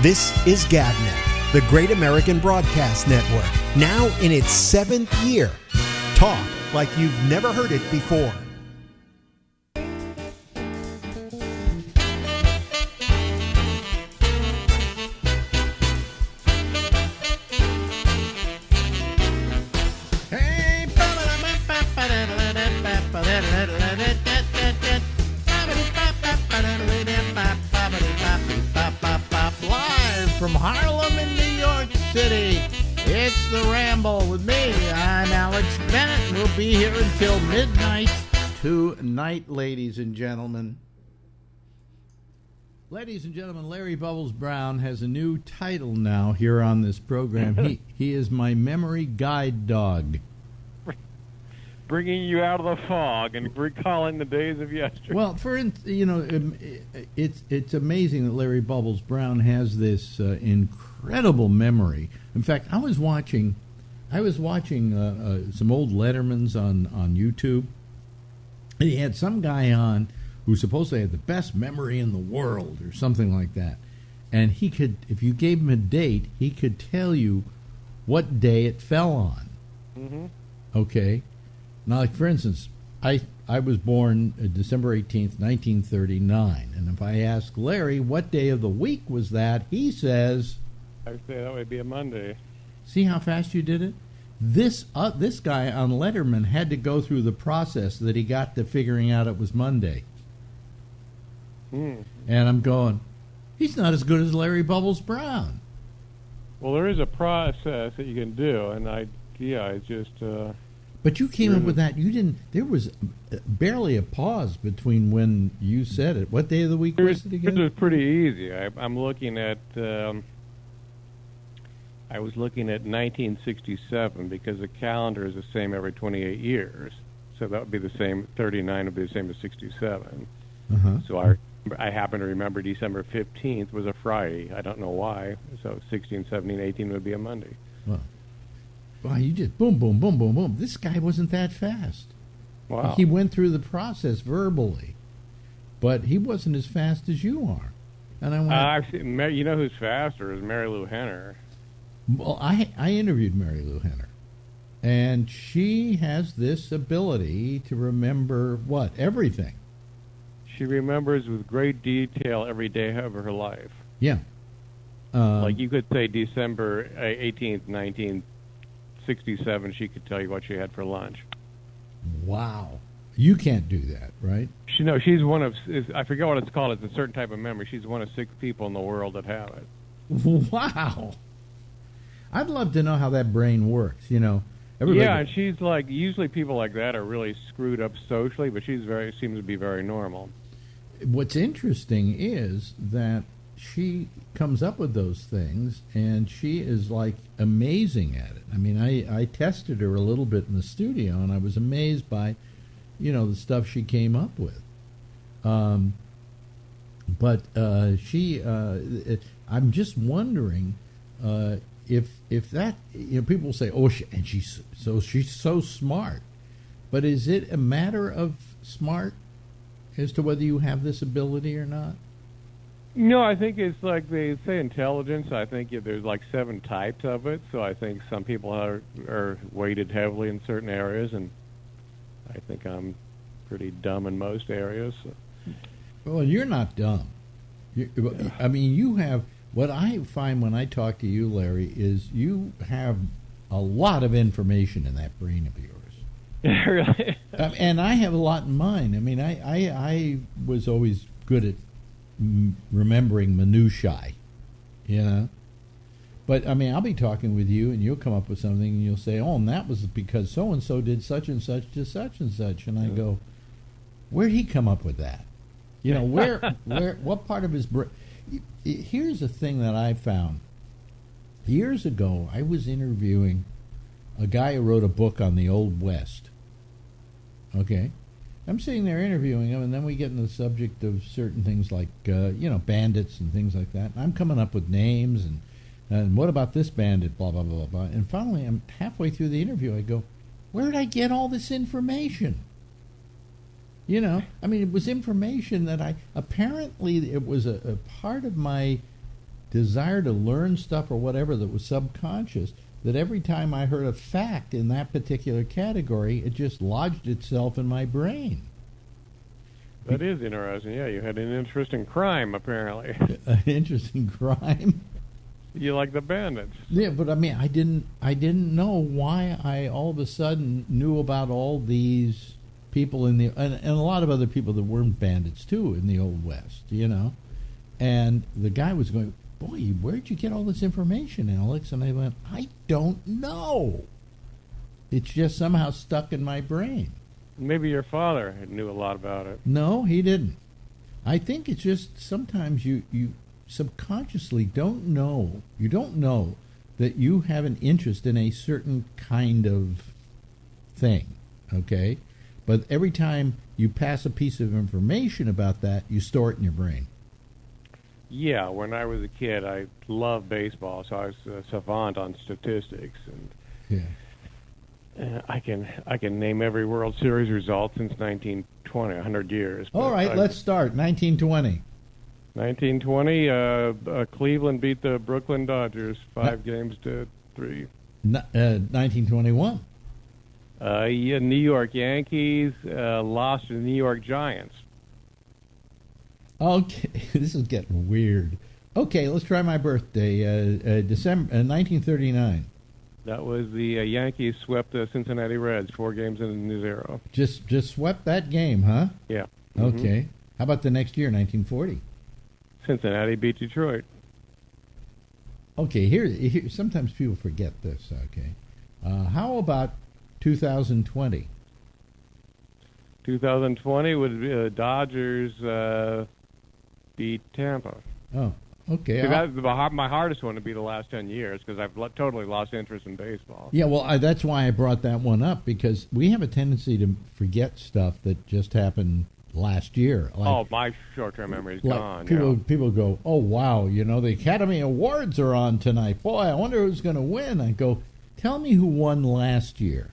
This is GabNet, the Great American Broadcast Network, now in its 7th year. Talk like you've never heard it before. From Harlem in New York City, it's the Ramble with me. I'm Alex Bennett, and we'll be here until midnight tonight, ladies and gentlemen. Ladies and gentlemen, Larry Bubbles Brown has a new title now here on this program. He is my memory guide dog. Bringing you out of the fog and recalling the days of yesterday. Well, it's amazing that Larry Bubbles Brown has this incredible memory. In fact, I was watching some old Lettermans on YouTube. And he had some guy on who supposedly had the best memory in the world or something like that. And he could, if you gave him a date, he could tell you what day it fell on. Mm-hmm. Okay. Now, like, for instance, I was born December 18th, 1939. And if I ask Larry what day of the week was that, he says... I would say that would be a Monday. See how fast you did it? This guy on Letterman had to go through the process that he got to figuring out it was Monday. And I'm going, he's not as good as Larry Bubbles Brown. Well, there is a process that you can do, and it's just... But you came up with that. You didn't. There was barely a pause between when you said it. What day of the week was it again? It was pretty easy. I'm looking at. I was looking at 1967 because the calendar is the same every 28 years, so that would be the same. 39 would be the same as 67. Uh-huh. So I happen to remember December 15th was a Friday. I don't know why. So 16, 17, 18 would be a Monday. Wow, you just boom, boom, boom, boom, boom. This guy wasn't that fast. Wow. He went through the process verbally, but he wasn't as fast as you are. And I went, you know who's faster is Mary Lou Henner. Well, I interviewed Mary Lou Henner, and she has this ability to remember, everything. She remembers with great detail every day of her life. Yeah. Like you could say December 18th, 1967, she could tell you what she had for lunch. Wow. You can't do that, right? She's one of, I forget what it's called, it's a certain type of memory. She's one of 6 people in the world that have it. Wow. I'd love to know how that brain works, and she's like, usually people like that are really screwed up socially, but seems to be very normal. What's interesting is that she comes up with those things, and she is, like, amazing at it. I mean, I tested her a little bit in the studio, and I was amazed by, the stuff she came up with. But I'm just wondering if that, people say, she's so smart. But is it a matter of smart as to whether you have this ability or not? No, I think it's like they say intelligence. I think there's like 7 types of it. So I think some people are weighted heavily in certain areas, and I think I'm pretty dumb in most areas. So. Well, you're not dumb. I mean, you have, what I find when I talk to you, Larry, is you have a lot of information in that brain of yours. Really? And I have a lot in mine. I mean, I was always good at remembering minutiae, But, I mean, I'll be talking with you, and you'll come up with something, and you'll say, and that was because so-and-so did such and such to such and such. And I go, where'd he come up with that? What part of his brain? Here's a thing that I found. Years ago, I was interviewing a guy who wrote a book on the Old West. Okay? I'm sitting there interviewing him, and then we get into the subject of certain things like, bandits and things like that. And I'm coming up with names, and what about this bandit, blah, blah, blah, blah. And finally, I'm halfway through the interview, I go, where did I get all this information? I mean, it was information that apparently it was a part of my desire to learn stuff or whatever that was subconscious, that every time I heard a fact in that particular category, it just lodged itself in my brain. That is interesting. Yeah, you had an interest in crime, apparently. An interesting crime. You like the Bennets. Yeah, but I mean, I didn't know why I all of a sudden knew about all these people in the and a lot of other people that weren't bandits too in the Old West, you know. And the guy was going, "Boy, where'd you get all this information, Alex?" And I went, "I don't know. It's just somehow stuck in my brain." Maybe your father knew a lot about it. No, he didn't. I think it's just sometimes you subconsciously don't know. You don't know that you have an interest in a certain kind of thing, okay? But every time you pass a piece of information about that, you store it in your brain. Yeah, when I was a kid, I loved baseball, so I was a savant on statistics, and I can name every World Series result since 1920, 100 years. All right, let's start 1920. 1920, Cleveland beat the Brooklyn Dodgers 5-3. 1921. Yeah, New York Yankees lost to the New York Giants. Okay, this is getting weird. Okay, let's try my birthday, December 1939. That was the Yankees swept the Cincinnati Reds 4-0. Just swept that game, huh? Yeah. Okay. How about the next year, 1940? Cincinnati beat Detroit. Okay, here sometimes people forget this, okay. How about 2020? 2020 would be Dodgers beat Tampa. Oh, okay. That's my hardest one to be the last 10 years because I've totally lost interest in baseball. Yeah, well, that's why I brought that one up, because we have a tendency to forget stuff that just happened last year. Like, my short-term memory is gone. People go, "Oh, wow, the Academy Awards are on tonight. Boy, I wonder who's going to win." I go, "Tell me who won last year."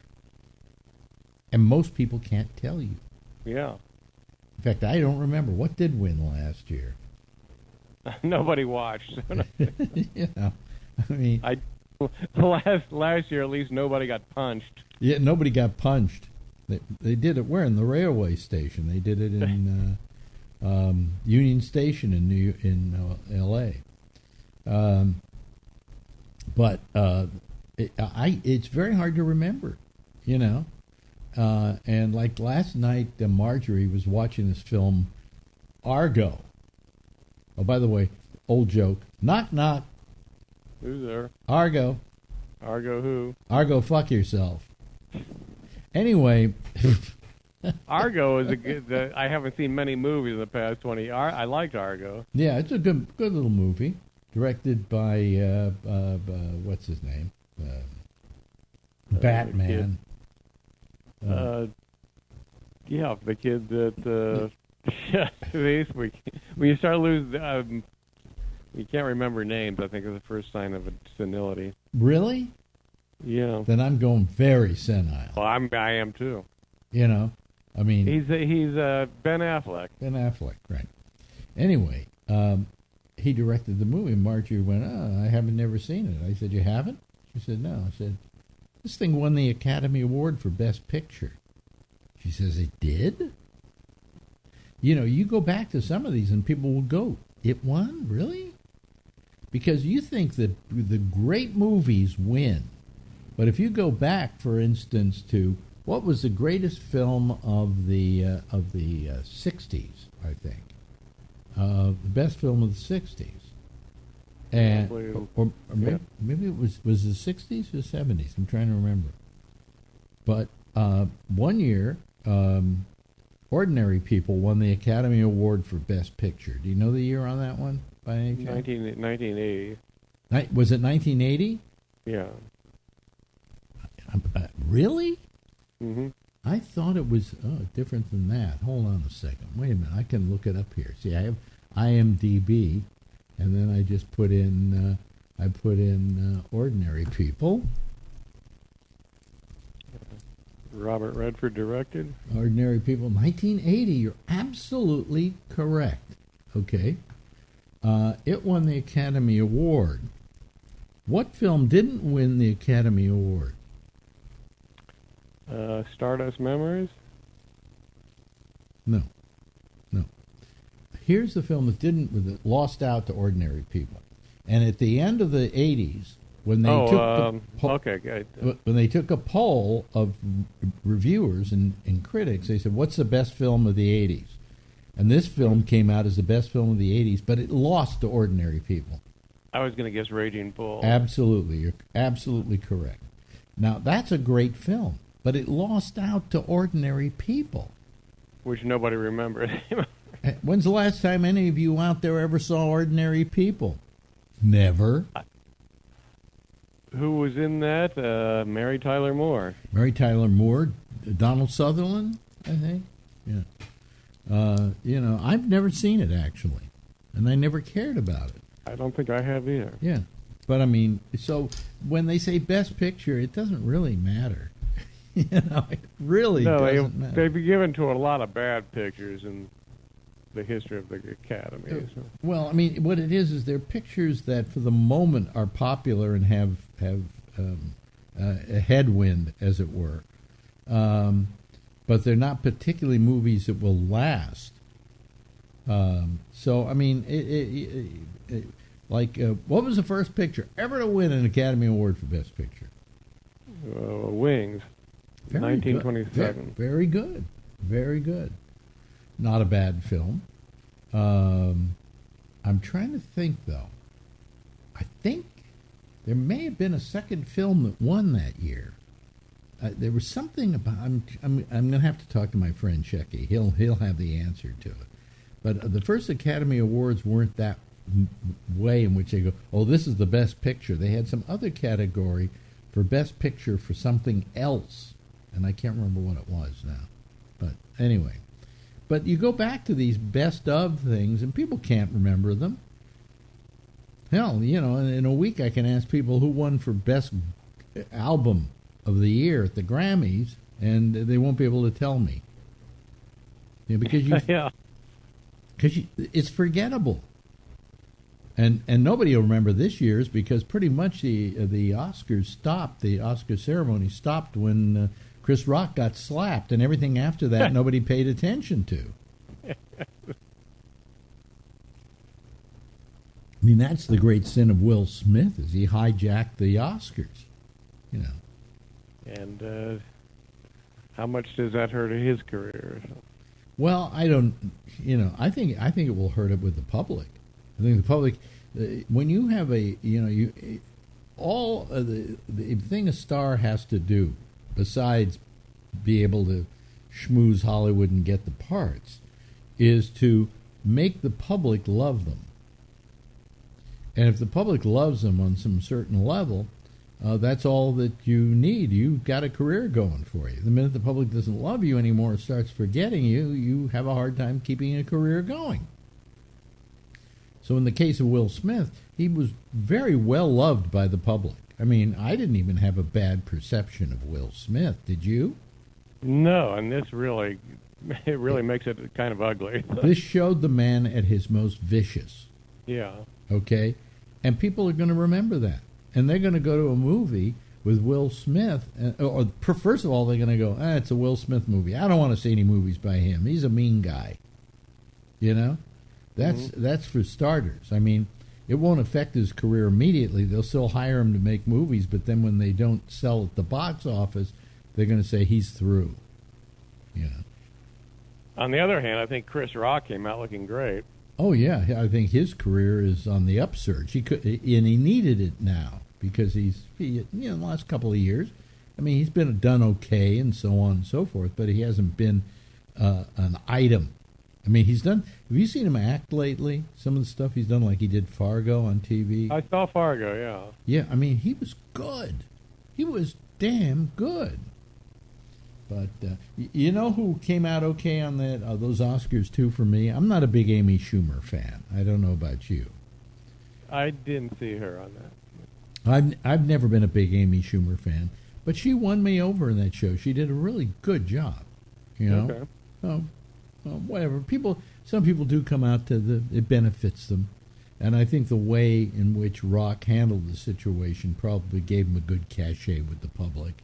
And most people can't tell you. Yeah. In fact, I don't remember. What did win last year? Nobody watched. Yeah. I mean, last year, at least nobody got punched. Yeah, nobody got punched. They did it where? In the railway station. They did it in Union Station in L.A. But it's very hard to remember, And like last night, Marjorie was watching this film, Argo. Oh, by the way, old joke. Knock, knock. Who's there? Argo. Argo who? Argo, fuck yourself. Anyway. Argo is a good... I haven't seen many movies in the past 20 years. I liked Argo. Yeah, it's a good little movie. Directed by, what's his name? Batman. Yeah, the kid that... when you start losing... you can't remember names, I think, is the first sign of a senility. Really? Yeah. Then I'm going very senile. Well, I am too. I mean... He's Ben Affleck. Ben Affleck, right. Anyway, he directed the movie, and Marjorie went, "Oh, I haven't never seen it." I said, "You haven't?" She said, "No." I said, "This thing won the Academy Award for Best Picture." She says, "It did?" You go back to some of these, and people will go, "It won? Really?" Because you think that the great movies win. But if you go back, for instance, to what was the greatest film of the 60s, I think. The best film of the 60s. And or maybe it was the 60s or 70s. I'm trying to remember. But one year, Ordinary People won the Academy Award for Best Picture. Do you know the year on that one by any chance? 1980. Was it 1980? Yeah. Really? Mm-hmm. I thought it was different than that. Hold on a second. Wait a minute. I can look it up here. See, I have IMDb, and then I just put in Ordinary People. Robert Redford directed. Ordinary People, 1980. You're absolutely correct. Okay. It won the Academy Award. What film didn't win the Academy Award? Stardust Memories? No. Here's the film that lost out to ordinary people. And at the end of the 80s, when they when they took a poll of reviewers and critics, they said, "What's the best film of the '80s?" And this film came out as the best film of the '80s, but it lost to ordinary people. I was going to guess Raging Bull. Absolutely, you're absolutely correct. Now that's a great film, but it lost out to ordinary people, which nobody remembers. When's the last time any of you out there ever saw Ordinary People? Never. Who was in that? Mary Tyler Moore. Mary Tyler Moore, Donald Sutherland, I think. Yeah. I've never seen it, actually, and I never cared about it. I don't think I have either. Yeah. But, I mean, so when they say Best Picture, it doesn't really matter. It really doesn't matter. They've been given to a lot of bad pictures in the history of the Academy. So. Well, I mean, what it is they're pictures that for the moment are popular and have a headwind, as it were. But they're not particularly movies that will last. So, I mean, what was the first picture ever to win an Academy Award for Best Picture? Wings, 1927. Very good. Very good. Not a bad film. I'm trying to think, though. I think there may have been a second film that won that year. There was something about. I'm going to have to talk to my friend Shecky. He'll have the answer to it. But the first Academy Awards weren't that way in which they go, "Oh, this is the best picture." They had some other category for best picture for something else, and I can't remember what it was now. But anyway. But you go back to these best of things, and people can't remember them. Hell, in a week I can ask people who won for best album of the year at the Grammys, and they won't be able to tell me. Because it's forgettable. And nobody will remember this year's because pretty much the Oscars stopped. The Oscar ceremony stopped when Chris Rock got slapped, and everything after that nobody paid attention to. I mean, that's the great sin of Will Smith, is he hijacked the Oscars, And how much does that hurt his career? Well, I don't, I think it will hurt it with the public. I think the public, when you have the thing a star has to do, besides be able to schmooze Hollywood and get the parts, is to make the public love them. And if the public loves them on some certain level, that's all that you need. You've got a career going for you. The minute the public doesn't love you anymore and starts forgetting you, you have a hard time keeping a career going. So in the case of Will Smith, he was very well loved by the public. I mean, I didn't even have a bad perception of Will Smith. Did you? No, and this really makes it kind of ugly. This showed the man at his most vicious. Yeah. Okay? And people are going to remember that. And they're going to go to a movie with Will Smith. First of all, they're going to go, it's a Will Smith movie. I don't want to see any movies by him. He's a mean guy. That's for starters. I mean, it won't affect his career immediately. They'll still hire him to make movies, but then when they don't sell at the box office, they're going to say he's through. On the other hand, I think Chris Rock came out looking great. Oh yeah, I think his career is on the upsurge. He needed it now because the last couple of years, I mean, he's been done okay and so on and so forth, but he hasn't been an item. I mean, he's done. Have you seen him act lately? Some of the stuff he's done, like he did Fargo on TV. I saw Fargo, yeah. Yeah, I mean, he was good. He was damn good. But you know who came out okay on those Oscars too for me? I'm not a big Amy Schumer fan. I don't know about you. I didn't see her on that. I've never been a big Amy Schumer fan, but she won me over in that show. She did a really good job. Okay. Whatever. Some people do come out it benefits them. And I think the way in which Rock handled the situation probably gave him a good cachet with the public.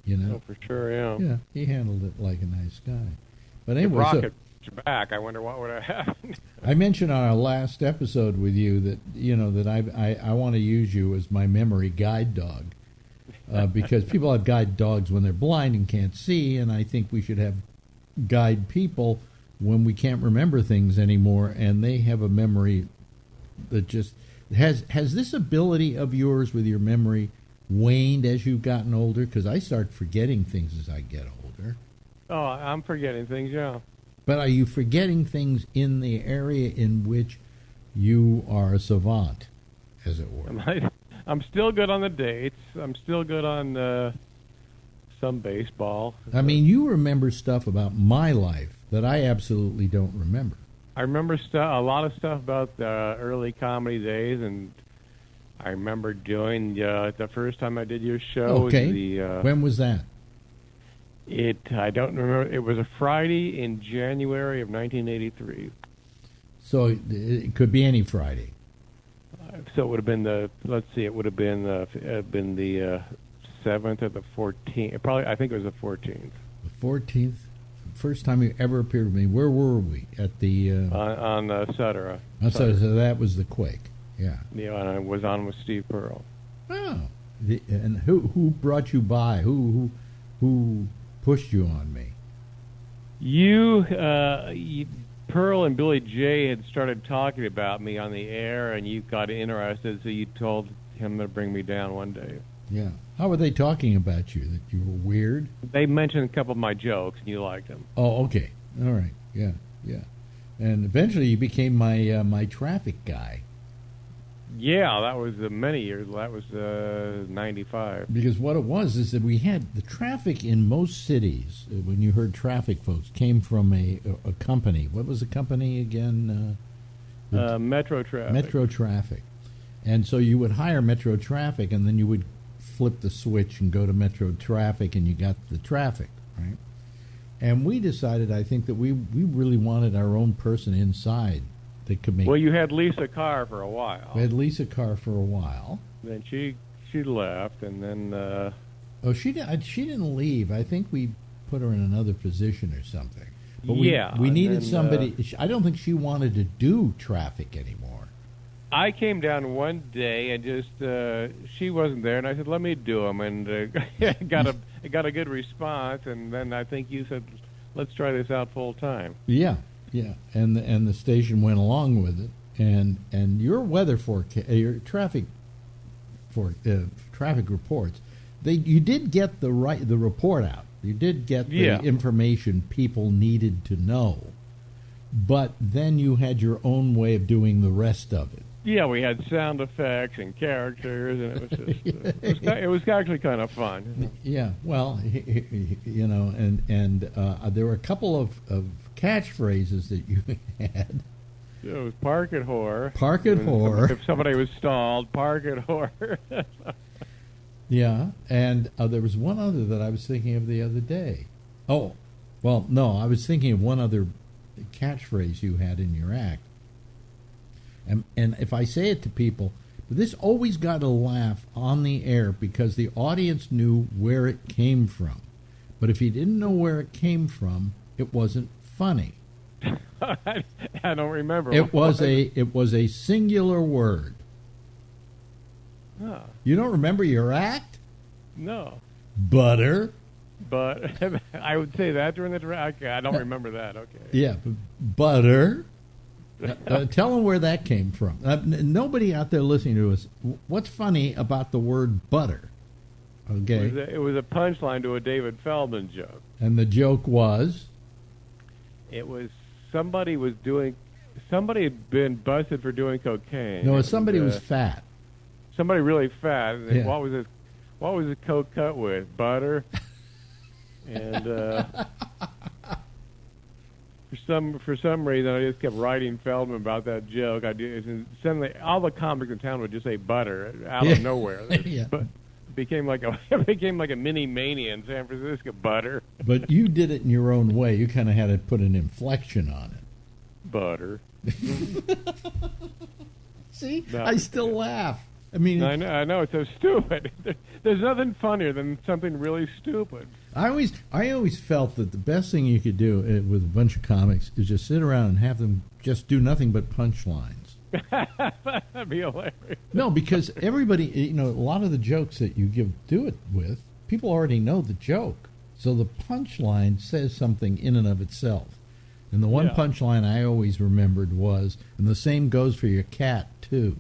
You know? Oh, for sure, yeah. Yeah, he handled it like a nice guy. But If anyway, Rock so had put you back, I wonder what would have happened. I mentioned on our last episode with you that that I want to use you as my memory guide dog because people have guide dogs when they're blind and can't see, and I think we should have guide people when we can't remember things anymore, and they have a memory that just has this ability of yours with your memory waned as you've gotten older? Because I start forgetting things as I get older. Oh, I'm forgetting things, yeah. But are you forgetting things in the area in which you are a savant, as it were? I'm still good on the dates. I'm still good on some baseball. I mean, you remember stuff about my life that I absolutely don't remember. I remember a lot of stuff about the early comedy days, and I remember doing the first time I did your show. Okay. When was that? I don't remember. It was a Friday in January of 1983. So it could be any Friday. So it would have been it would have been the 7th or the 14th. Probably, I think it was the 14th. The 14th? First time you ever appeared with me. Where were we? At the... on Sutter. So that was the Quake. Yeah. Yeah, and I was on with Steve Pearl. Oh. And who brought you by? Who pushed you on me? Pearl and Billy J had started talking about me on the air, and you got interested, so you told him to bring me down one day. Yeah. How were they talking about you? That you were weird? They mentioned a couple of my jokes, and you liked them. Oh, okay. All right. Yeah. And eventually you became my traffic guy. Yeah, that was many years. That was 95. Because what it was is that we had the traffic in most cities, when you heard traffic folks, came from a company. What was the company again? Metro Traffic. Metro Traffic. And so you would hire Metro Traffic, and then you would flip the switch and go to Metro Traffic, and you got the traffic, right? And we decided, I think, that we really wanted our own person inside that could make... Well, you had Lisa Carr for a while. We had Lisa Carr for a while. Then she left, and then... she didn't leave. I think we put her in another position or something. But we needed somebody... I don't think she wanted to do traffic anymore. I came down one day and just she wasn't there, and I said, "Let me do them," and got a good response. And then I think you said, "Let's try this out full time." Yeah, and the station went along with it. And your weather forecast, your traffic reports, you did get the report out. You did get the information people needed to know, but then you had your own way of doing the rest of it. Yeah, we had sound effects and characters, and it was just it was actually kind of fun. Yeah, well, and there were a couple of catchphrases that you had. It was "Park it, whore." Park it, whore. If somebody was stalled, "Park it, whore." Yeah, and there was one other that I was thinking of the other day. Oh, well, no, I was thinking of one other catchphrase you had in your act. And if I say it to people, this always got a laugh on the air because the audience knew where it came from. But if you didn't know where it came from, it wasn't funny. I don't remember. It was a singular word. Oh. You don't remember your act? No. Butter. But I would say that during the track. I don't remember that. Okay. Yeah, butter. Tell them where that came from. Nobody out there listening to us, what's funny about the word butter? Okay. It was a punchline to a David Feldman joke. And the joke was? It was somebody had been busted for doing cocaine. No, somebody was fat. Somebody really fat. Yeah. What was his coke cut with? Butter. And for some reason, I just kept writing Feldman about that joke. Suddenly, all the comics in town would just say butter out of nowhere. Yeah. But it became like a mini mania in San Francisco. Butter. But you did it in your own way. You kind of had to put an inflection on it. Butter. See, No. I still laugh. I mean, I know it's so stupid. There's nothing funnier than something really stupid. I always felt that the best thing you could do with a bunch of comics is just sit around and have them just do nothing but punchlines. That'd be hilarious. No, because everybody, a lot of the jokes that you do it with, people already know the joke. So the punchline says something in and of itself. And the one punchline I always remembered was, and the same goes for your cat, too.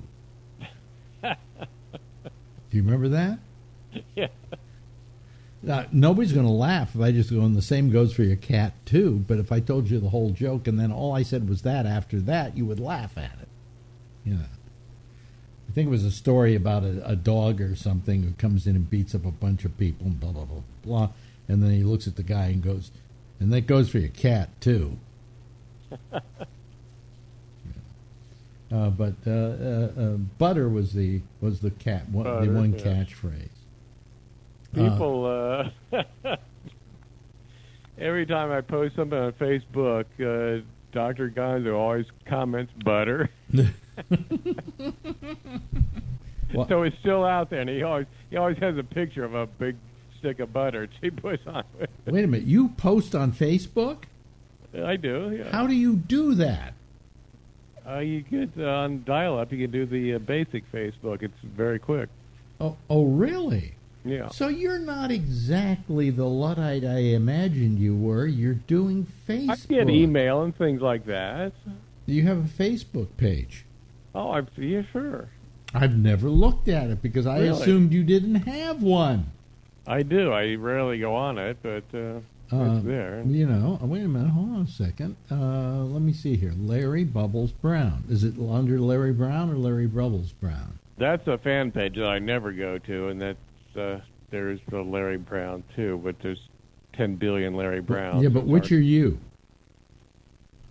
Do you remember that? Yeah. Nobody's going to laugh if I just go, and the same goes for your cat, too. But if I told you the whole joke and then all I said was that after that, you would laugh at it. I think it was a story about a dog or something who comes in and beats up a bunch of people and blah, blah, blah, blah. And then he looks at the guy and goes, and that goes for your cat, too. But butter was the cat Butter, the one yeah. catchphrase. People, every time I post something on Facebook, Dr. Gonzo always comments butter. So it's still out there, and he always has a picture of a big stick of butter he puts on it. Wait a minute, you post on Facebook? I do, yeah. How do you do that? You get on dial-up, you can do the basic Facebook. It's very quick. Oh, really? Yeah. So you're not exactly the Luddite I imagined you were. You're doing Facebook. I get email and things like that. You have a Facebook page. Oh, yeah, sure. I've never looked at it because I Really? assumed you didn't have one. I do. I rarely go on it, but it's there. Wait a minute. Hold on a second. Let me see here. Larry Bubbles Brown. Is it under Larry Brown or Larry Bubbles Brown? That's a fan page that I never go to, and that's there's the Larry Brown too, but there's 10 billion Larry Browns. Yeah, but which are you?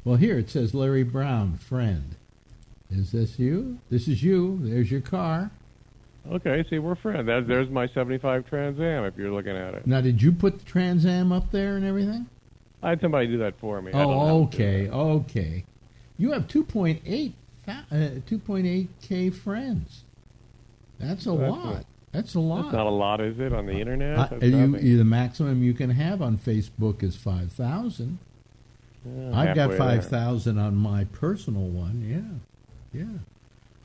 Well, here it says Larry Brown, friend. Is this you? This is you. There's your car. Okay, see, we're friends. There's my 75 Trans Am, if you're looking at it. Now, did you put the Trans Am up there and everything? I had somebody do that for me. I don't know Oh, how to do okay, that. okay. You have 2.8K friends. That's a lot. That's a lot. That's not a lot, is it, on the internet? That's the nothing. maximum you can have on Facebook is 5,000. Yeah, I've got halfway 5,000 on my personal one. Yeah.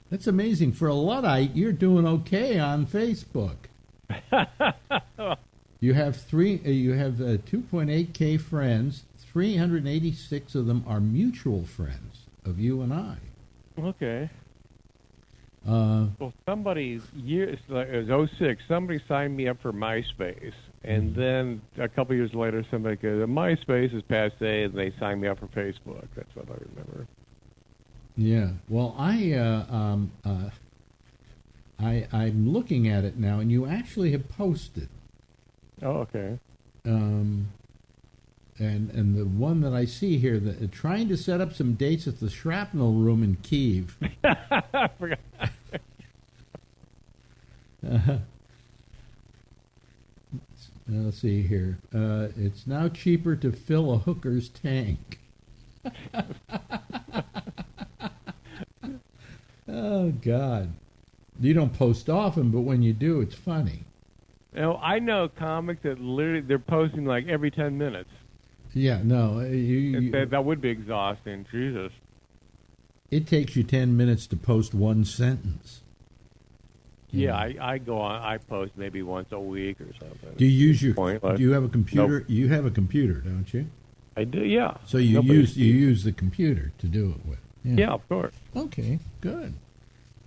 That's amazing. For a Luddite, you're doing okay on Facebook. You have 2.8K friends. 386 of them are mutual friends of you and I. Okay. Well, somebody, it was 06, somebody signed me up for MySpace. And then a couple years later, somebody goes, MySpace is passé, and they signed me up for Facebook. That's what I remember. Yeah. Well, I'm looking at it now, and you actually have posted. Oh, okay. And the one that I see here, trying to set up some dates at the Shrapnel Room in Kiev. I forgot. Let's see here. It's now cheaper to fill a hooker's tank. Oh, God. You don't post often, but when you do, it's funny. I know comics that literally they're posting like every 10 minutes. Yeah, no. That would be exhausting. Jesus. It takes you 10 minutes to post one sentence. Yeah, I go on. I post maybe once a week or something. Do you use Pointless. Do you have a computer? Nope. You have a computer, don't you? I do. Yeah. So you use the computer to do it with. Yeah, of course. Okay, good.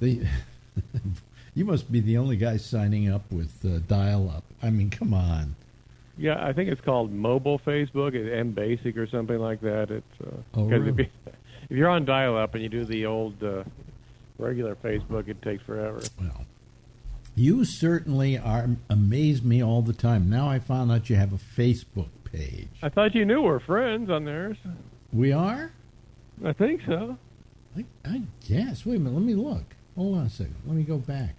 You must be the only guy signing up with dial-up. I mean, come on. Yeah, I think it's called mobile Facebook, M-Basic or something like that. It's really? if you're on dial-up and you do the old regular Facebook, it takes forever. Well, you certainly amaze me all the time. Now I found out you have a Facebook page. I thought you knew we're friends on theirs. We are? I think so. I guess. Wait a minute. Let me look. Hold on a second. Let me go back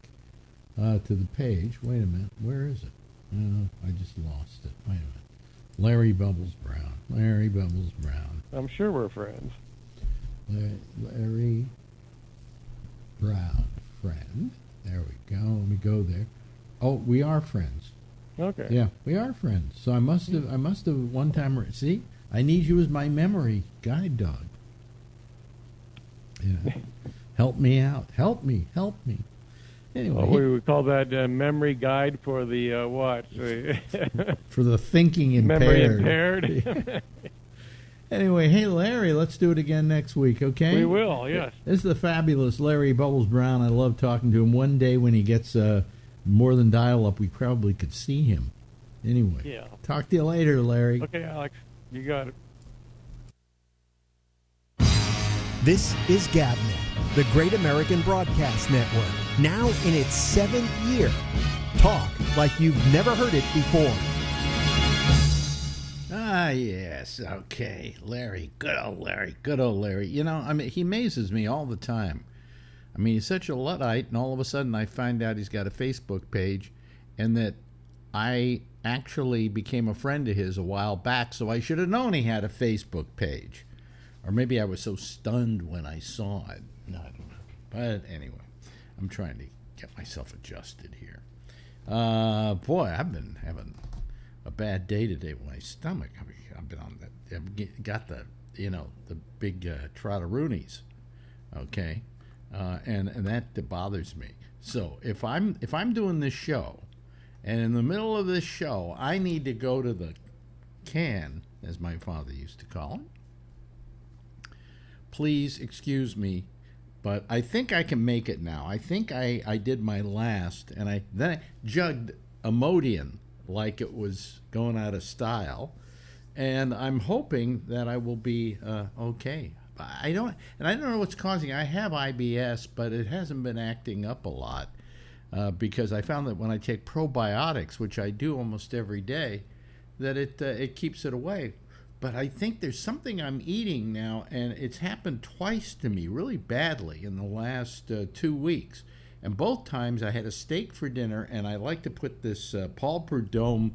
to the page. Wait a minute. Where is it? I just lost it. Wait a minute. Larry Bubbles Brown. Larry Bubbles Brown. I'm sure we're friends. Larry Brown, friend. There we go. Let me go there. Oh, we are friends. Okay. Yeah, we are friends. So I must have one time. See, I need you as my memory guide dog. Yeah, help me out. Help me. Anyway, Well, we would call that memory guide for the what? for the thinking Memory impaired. impaired. Anyway, hey Larry, let's do it again next week, okay? We will, yes. This is the fabulous Larry Bubbles Brown. I love talking to him. One day when he gets more than dial-up, we probably could see him. Anyway, Yeah. talk to you later, Larry. Okay, Alex, you got it. This is GabNet, the Great American Broadcast Network, now in its 7th year. Talk like you've never heard it before. Ah, yes, okay. Larry, good old Larry. You know, I mean, he amazes me all the time. I mean, he's such a Luddite, and all of a sudden I find out he's got a Facebook page, and that I actually became a friend of his a while back, so I should have known he had a Facebook page. Or maybe I was so stunned when I saw it. No, I don't know. But anyway, I'm trying to get myself adjusted here. Boy, I've been having a bad day today with my stomach. I've been on that. I've got the big trotteroonies, okay, and that bothers me. So if I'm doing this show, and in the middle of this show I need to go to the can, as my father used to call it, please excuse me, but I think I can make it now. I think I did my last, and then I jugged Imodium like it was going out of style, and I'm hoping that I will be okay. I don't know what's causing. I have IBS, but it hasn't been acting up a lot because I found that when I take probiotics, which I do almost every day, that it keeps it away. But I think there's something I'm eating now, and it's happened twice to me really badly in the last 2 weeks. And both times I had a steak for dinner, and I like to put this Paul Prudhomme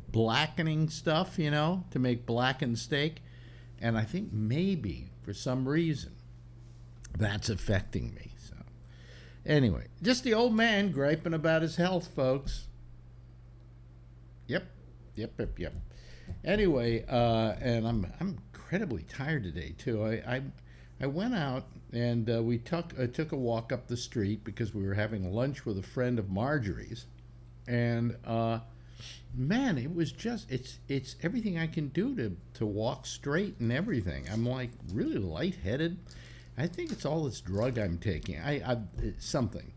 blackening stuff, to make blackened steak. And I think maybe, for some reason, that's affecting me. So, anyway, just the old man griping about his health, folks. Yep. Anyway, and I'm incredibly tired today too. I went out and I took a walk up the street because we were having lunch with a friend of Marjorie's, and man, it was just it's everything I can do to walk straight and everything. I'm like really lightheaded. I think it's all this drug I'm taking. It's something.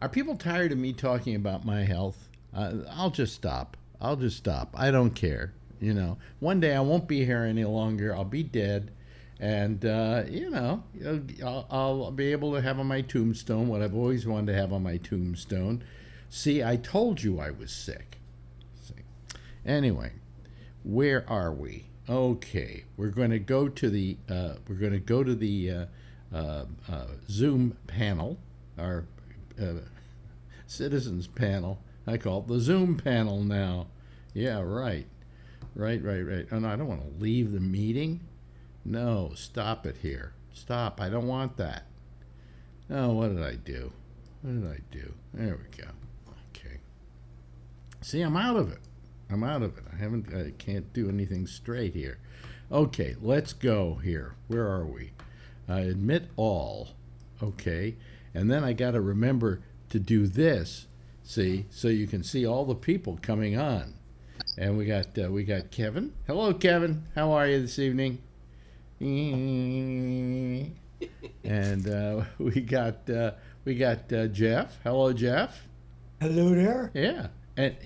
Are people tired of me talking about my health? I'll just stop. I don't care. One day I won't be here any longer. I'll be dead. And, I'll be able to have on my tombstone what I've always wanted to have on my tombstone. See, I told you I was sick. See. Anyway, where are we? Okay, we're going to go to the Zoom panel, our citizens panel. I call it the Zoom panel now. Yeah, right. Oh, no, I don't want to leave the meeting. No, stop it here. Stop. I don't want that. Oh, what did I do? There we go. Okay. See, I'm out of it. I can't do anything straight here. Okay, let's go here. Where are we? Admit all. Okay. And then I got to remember to do this. See, so you can see all the people coming on. And we got Kevin. Hello, Kevin. How are you this evening? And we got Jeff. Hello, Jeff. Hello there. Yeah, and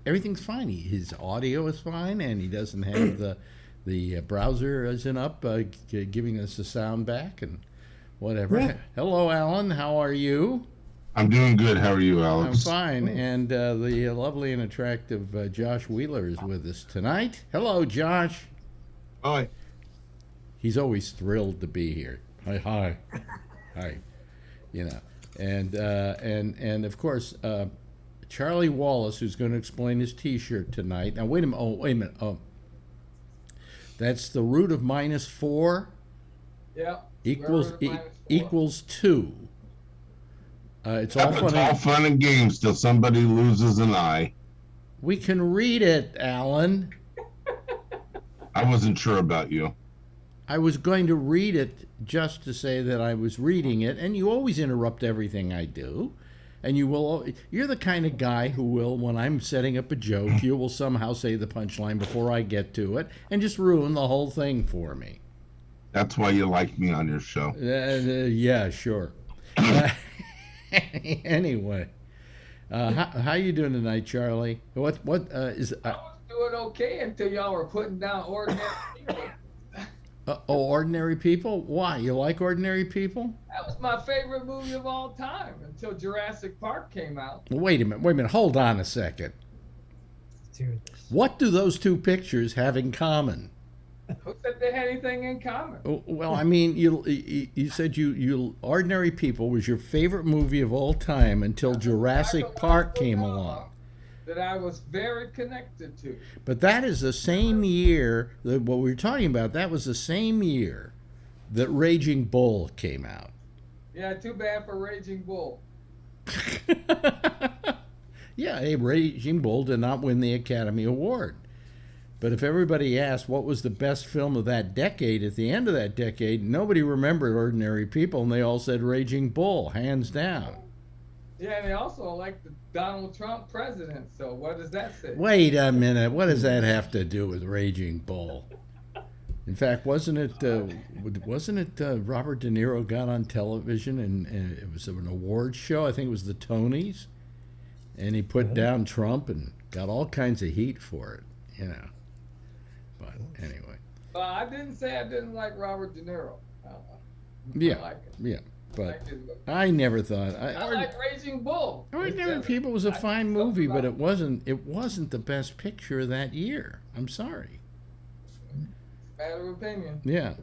everything's fine. His audio is fine, and he doesn't have the browser isn't up, giving us the sound back and whatever. Yeah. Hello, Alan. How are you? I'm doing good. How are you, Alex? I'm fine. And the lovely and attractive Josh Wheeler is with us tonight. Hello, Josh. Hi. He's always thrilled to be here. Hi. And of course, Charlie Wallace, who's going to explain his T-shirt tonight. Now, wait a minute. That's the root of -4? Yeah. equals equals 2. It's all It's fun. all fun and games till somebody loses an eye. We can read it, Alan. I wasn't sure about you. I was going to read it just to say that I was reading it, and you always interrupt everything I do. And you're the kind of guy who will, when I'm setting up a joke, you will somehow say the punchline before I get to it and just ruin the whole thing for me. That's why you like me on your show. Yeah, sure. Anyway, how you doing tonight, Charlie? What is? I was doing okay until y'all were putting down ordinary people. Ordinary People? Why? You like Ordinary People? That was my favorite movie of all time until Jurassic Park came out. Wait a minute. Hold on a second. What do those two pictures have in common? Who said they had anything in common? Well, I mean, you said you Ordinary People was your favorite movie of all time until Jurassic Park came along. That I was very connected to. But that is the same year that what we were talking about. That was the same year that Raging Bull came out. Yeah, too bad for Raging Bull. Yeah, Raging Bull did not win the Academy Award. But if everybody asked what was the best film of that decade, at the end of that decade, nobody remembered Ordinary People, and they all said Raging Bull, hands down. Yeah, and they also elected the Donald Trump president, so what does that say? Wait a minute, what does that have to do with Raging Bull? In fact, wasn't it Robert De Niro got on television and it was an awards show? I think it was the Tonys, and he put down Trump and got all kinds of heat for it, you know. But anyway. I didn't say I didn't like Robert De Niro. Yeah, I like him. yeah. But I never thought I like Raging Bull. Ordinary People was a fine movie, but it wasn't the best picture of that year. I'm sorry. Matter of opinion. Yeah.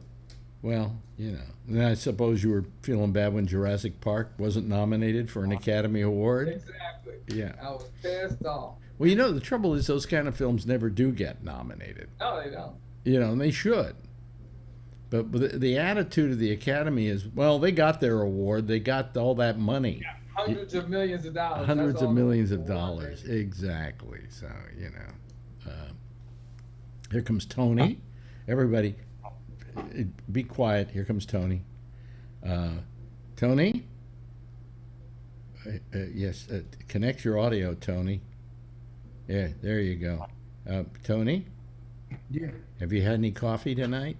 Well, you know. And I suppose you were feeling bad when Jurassic Park wasn't nominated for an Academy Award. Exactly. Yeah. I was pissed off. Well, you know, the trouble is those kind of films never do get nominated. No, they don't. You know, and they should. But the attitude of the Academy is, well, they got their award. They got all that money. Yeah, hundreds of millions of dollars. Hundreds of millions of dollars. Exactly. So, you know. Here comes Tony. Everybody, be quiet. Here comes Tony. Tony? Yes, connect your audio, Tony. Yeah, there you go. Tony? Yeah. Have you had any coffee tonight?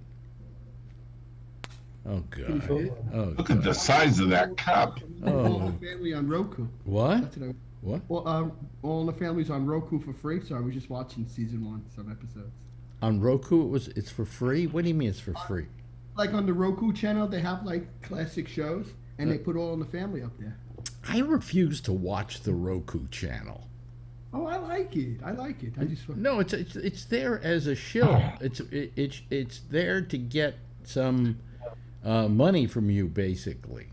Oh, God. Oh, Look at the size of that cup. All in the Family on Roku. What? What? Well, All in the Family's on Roku for free, so I was just watching season 1, some episodes. On Roku, it's for free? What do you mean it's for free? Like on the Roku channel, they have like classic shows, and they put All in the Family up there. I refuse to watch the Roku channel. Oh, I like it. I just No, it's there as a shill. It's there to get some money from you, basically.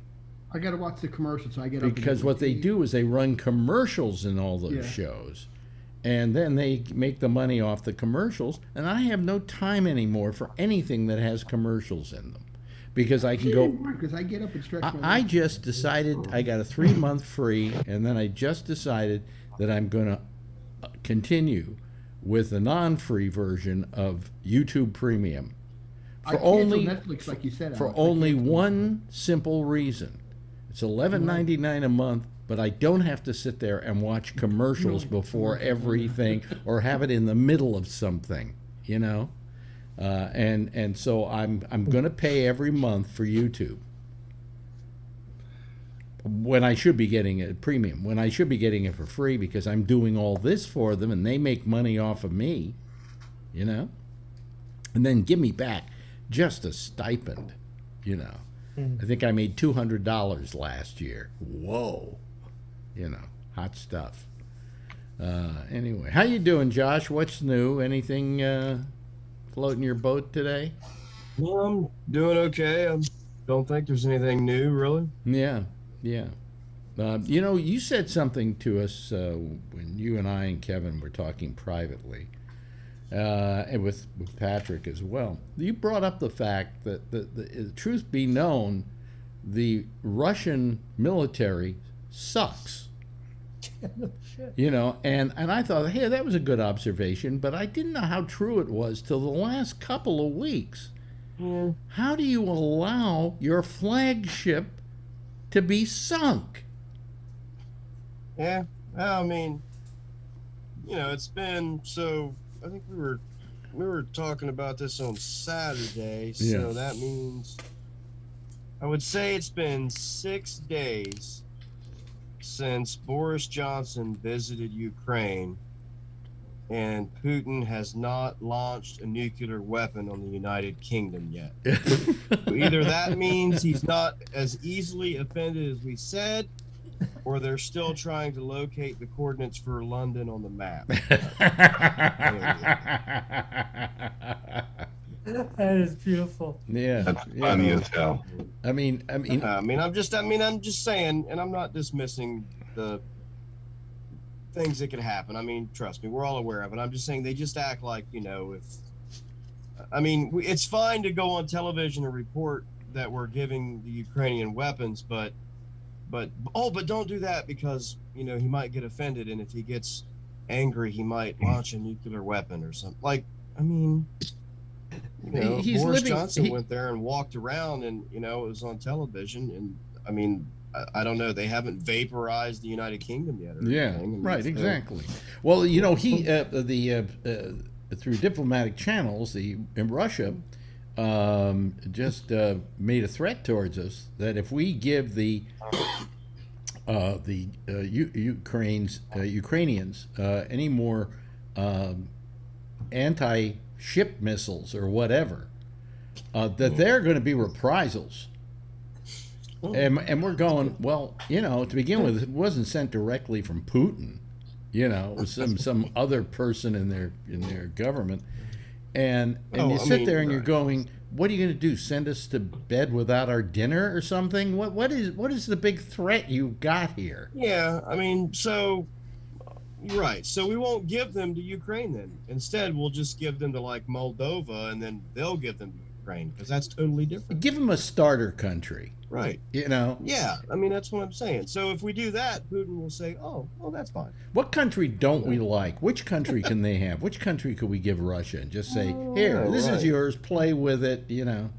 I got to watch the commercials, so I get up because what they do is they run commercials in all those shows, and then they make the money off the commercials. And I have no time anymore for anything that has commercials in them, because I can go. Because I get up and stretch. I just decided I got a 3-month free, and then I just decided that I'm going to continue with the non-free version of YouTube Premium for only Netflix, like you said, for Alex. only one simple reason. It's $11.99 a month, but I don't have to sit there and watch commercials before everything or have it in the middle of something, you know. And so I'm going to pay every month for YouTube. When I should be getting a premium, when I should be getting it for free, because I'm doing all this for them and they make money off of me, you know, and then give me back just a stipend, you know. I think I made $200 last year. Whoa, you know, hot stuff. Anyway, how you doing, Josh? What's new? Anything floating your boat today? Well, I'm doing okay. I don't think there's anything new, really. Yeah. Yeah. You know, you said something to us when you and I and Kevin were talking privately. and with Patrick as well. You brought up the fact that the truth be known, the Russian military sucks. You know, and I thought, hey, that was a good observation, but I didn't know how true it was till the last couple of weeks. Yeah. How do you allow your flagship to be sunk? Yeah. Well, I mean, you know, it's been so. I think we were talking about this on Saturday, so Yeah. that means I would say it's been 6 days since Boris Johnson visited Ukraine, and Putin has not launched a nuclear weapon on the United Kingdom yet. So either that means he's not as easily offended as we said, or they're still trying to locate the coordinates for London on the map. That is beautiful. Yeah, That's yeah. funny as hell. I'm just saying, and I'm not dismissing the things that could happen. I mean, trust me, we're all aware of it. I'm just saying they just act like, you know, it's fine to go on television and report that we're giving the Ukrainian weapons, but don't do that because, you know, he might get offended, and if he gets angry, he might launch a nuclear weapon or something. Like, I mean, you know, Boris Johnson went there and walked around, and, you know, it was on television, and I mean, I don't know, they haven't vaporized the United Kingdom yet. Or Yeah, anything. I mean, right, exactly. Well, you know, he through diplomatic channels, in Russia just made a threat towards us that if we give the Ukrainians any more anti-ship missiles or whatever, that there are going to be reprisals. And we're going, well, you know, to begin with, it wasn't sent directly from Putin. You know, it was some other person in their government. And you sit there and you're going, what are you going to do? Send us to bed without our dinner or something? What is the big threat you got here? Yeah, I mean, so you're right. So we won't give them to Ukraine then. Instead, we'll just give them to like Moldova, and then they'll give them to Ukraine because that's totally different. Give them a starter country. Right. You know? Yeah, I mean, that's what I'm saying. So if we do that, Putin will say, oh, well, that's fine. What country don't we like? Which country can they have? Which country could we give Russia and just say, here, this is yours, play with it, you know?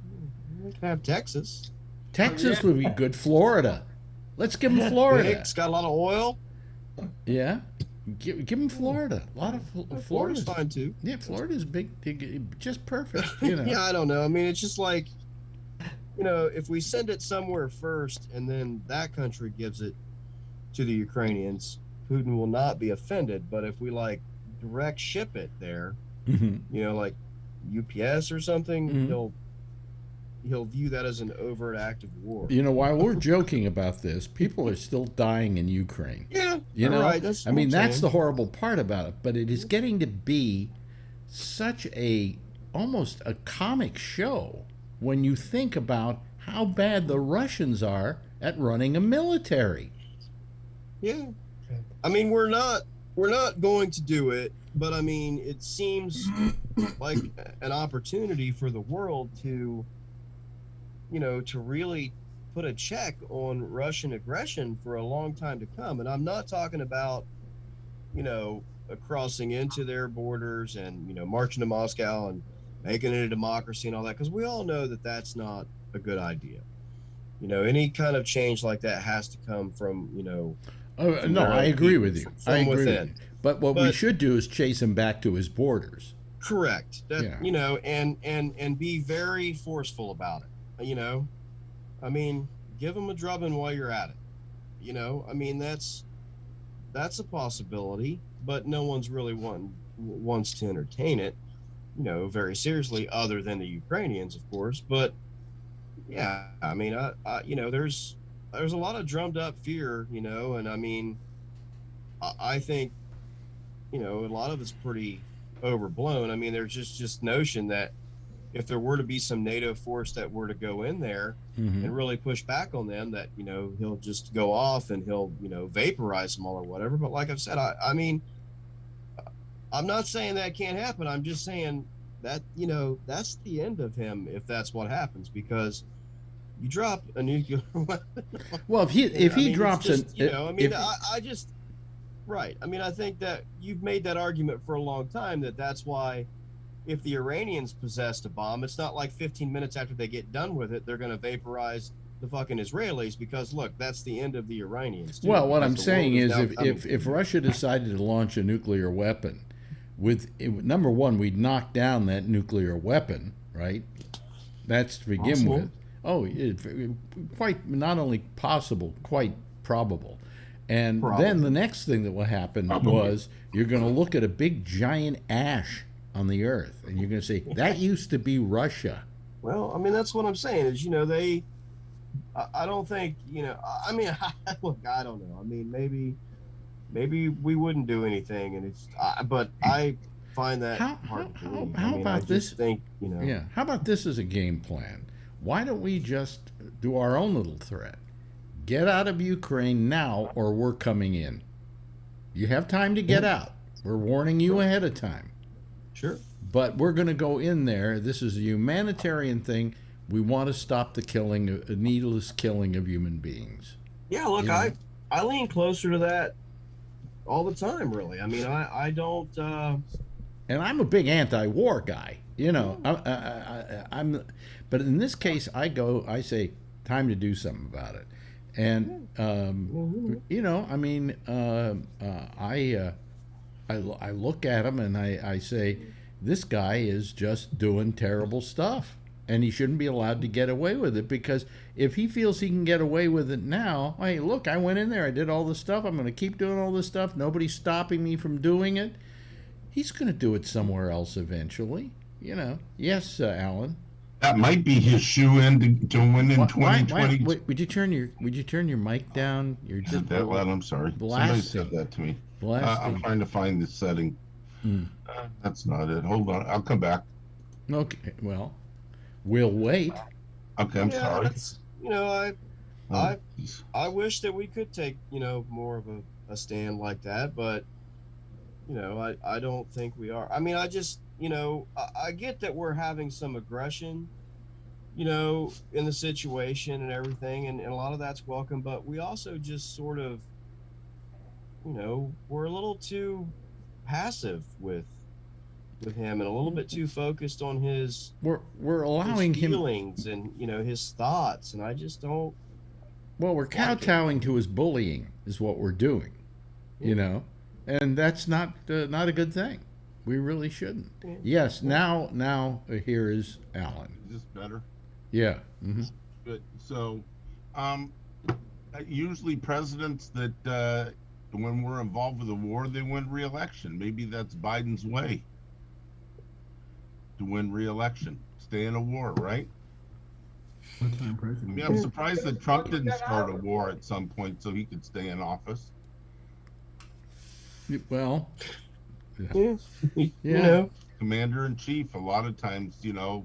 We can have Texas. Texas would be good. Florida. Let's give them Florida. It's got a lot of oil. Yeah. Give them Florida. A lot of Florida's fine, too. Yeah, Florida's big, just perfect, you know? Yeah, I don't know. I mean, it's just like, you know, if we send it somewhere first and then that country gives it to the Ukrainians, Putin will not be offended. But if we like direct ship it there, you know, like UPS or something, he'll view that as an overt act of war. You know, while we're joking about this, people are still dying in Ukraine. Yeah, you know, right. I mean, that's the horrible part about it. But it is getting to be such almost a comic show when you think about how bad the Russians are at running a military. Yeah. I mean, we're not going to do it, but I mean, it seems like an opportunity for the world to, you know, to really put a check on Russian aggression for a long time to come. And I'm not talking about, you know, crossing into their borders and, you know, marching to Moscow and making it a democracy and all that, because we all know that that's not a good idea. You know, any kind of change like that has to come from, you know... no, I agree with you. I agree within. with you. But what we should do is chase him back to his borders. Correct. That, you know, and be very forceful about it. You know, I mean, give him a drubbing while you're at it. You know, I mean, that's a possibility, but no one's really wants to entertain it, you know, very seriously, other than the Ukrainians, of course. But yeah, I mean, I you know, there's a lot of drummed up fear, you know, and I mean, I think, you know, a lot of it's pretty overblown. I mean, there's just notion that if there were to be some NATO force that were to go in there and really push back on them, that, you know, he'll just go off and he'll, you know, vaporize them all or whatever. But like I've said, I mean, I'm not saying that can't happen. I'm just saying that, you know, that's the end of him if that's what happens, because you drop a nuclear weapon. Well, if he drops just, you know, I mean, if, I just, right. I mean, I think that you've made that argument for a long time that's why if the Iranians possessed a bomb, it's not like 15 minutes after they get done with it, they're going to vaporize the fucking Israelis, because look, that's the end of the Iranians too, well, what I'm because the saying world is if Russia decided to launch a nuclear weapon, number one, we'd knock down that nuclear weapon, right? That's to begin Possible. with. Oh, quite not only possible, quite probable. And then the next thing that will happen was you're going to look at a big giant ash on the earth, and you're going to say, that used to be Russia. Well, I mean, that's what I'm saying is, you know, I don't think, you know, I mean, look, I don't know. I mean, maybe we wouldn't do anything, and but I find that hard to believe. How about this? Think, you know. Yeah. How about this as a game plan? Why don't we just do our own little threat? Get out of Ukraine now, or we're coming in. You have time to get out. We're warning you ahead of time. Sure. But we're going to go in there. This is a humanitarian thing. We want to stop the killing, a needless killing of human beings. Yeah, look, I lean closer to that all the time, really. I mean, I don't. And I'm a big anti-war guy, you know. I'm, but in this case, I say, time to do something about it. And you know, I mean, I look at him and I say, this guy is just doing terrible stuff, and he shouldn't be allowed to get away with it, because if he feels he can get away with it now, hey, look, I went in there, I did all this stuff, I'm going to keep doing all this stuff, nobody's stopping me from doing it. He's going to do it somewhere else eventually, you know. Yes, Alan. That might be his shoe in to win in 2020. Wait, would you turn your mic down? You're just that loud. I'm sorry. Blasting. Somebody said that to me. Blasting. I'm trying to find the setting. That's not it. Hold on. I'll come back. Okay. Well, we'll wait. Okay. I'm sorry. You know, I wish that we could take, you know, more of a stand like that, but you know, I don't think we are. I mean, I just, you know, I get that we're having some aggression, you know, in the situation and everything, and a lot of that's welcome, but we also just sort of, you know, we're a little too passive with him, and a little bit too focused on his allowing his feelings and, you know, his thoughts, and I just don't. Well, we're kowtowing to his bullying is what we're doing, you know, and that's not a good thing. We really shouldn't. Yes. Now here is Alan. Is this better? Yeah. Mm-hmm. Good. So, usually presidents that when we're involved with a war, they win re-election. Maybe that's Biden's way to win re-election. Stay in a war, right? I mean, I'm surprised that Trump didn't start a war at some point so he could stay in office. Well, you yeah. know, Commander-in-chief, a lot of times, you know,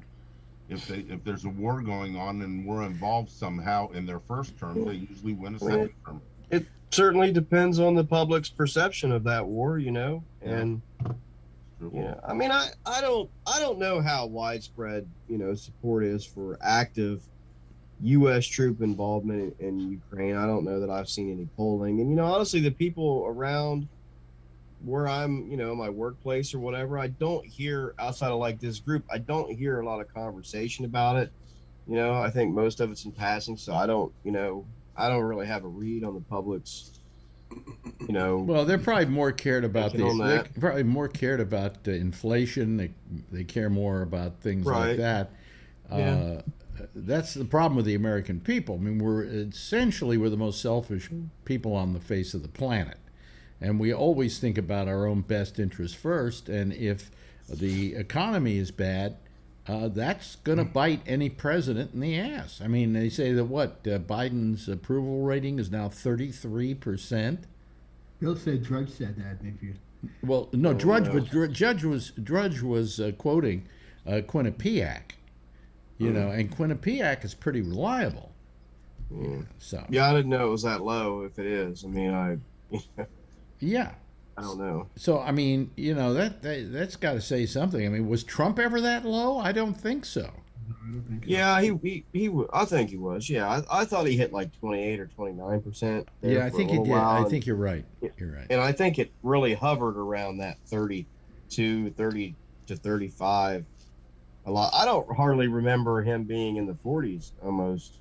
if there's a war going on and we're involved somehow in their first term, they usually win a second term. It certainly depends on the public's perception of that war, you know, and yeah, I mean, I don't know how widespread, you know, support is for active U.S. troop involvement in Ukraine. I don't know that I've seen any polling, and you know, honestly, the people around where I'm, you know, my workplace or whatever, I don't hear, outside of like this group, I don't hear a lot of conversation about it. You know, I think most of it's in passing, so I don't really have a read on the public's, you know. Well, they're probably more cared about they're probably more cared about inflation. They care more about things like that. Yeah. That's the problem with the American people. I mean, we're the most selfish people on the face of the planet. And we always think about our own best interest first. And if the economy is bad, that's going to bite any president in the ass. I mean, they say that Biden's approval rating is now 33%. Bill said Drudge said that. If you. Well, no, Drudge was quoting Quinnipiac, you know, and Quinnipiac is pretty reliable. So yeah, I didn't know it was that low. If it is, I mean, yeah. I don't know. So I mean, you know, that's got to say something. I mean, was Trump ever that low? I don't think so. Yeah, I think he was. Yeah, I thought he hit like 28 or 29%. Yeah, I think he did. I think you're right. You're right. And I think it really hovered around that 30 to 35 a lot. I don't hardly remember him being in the 40s almost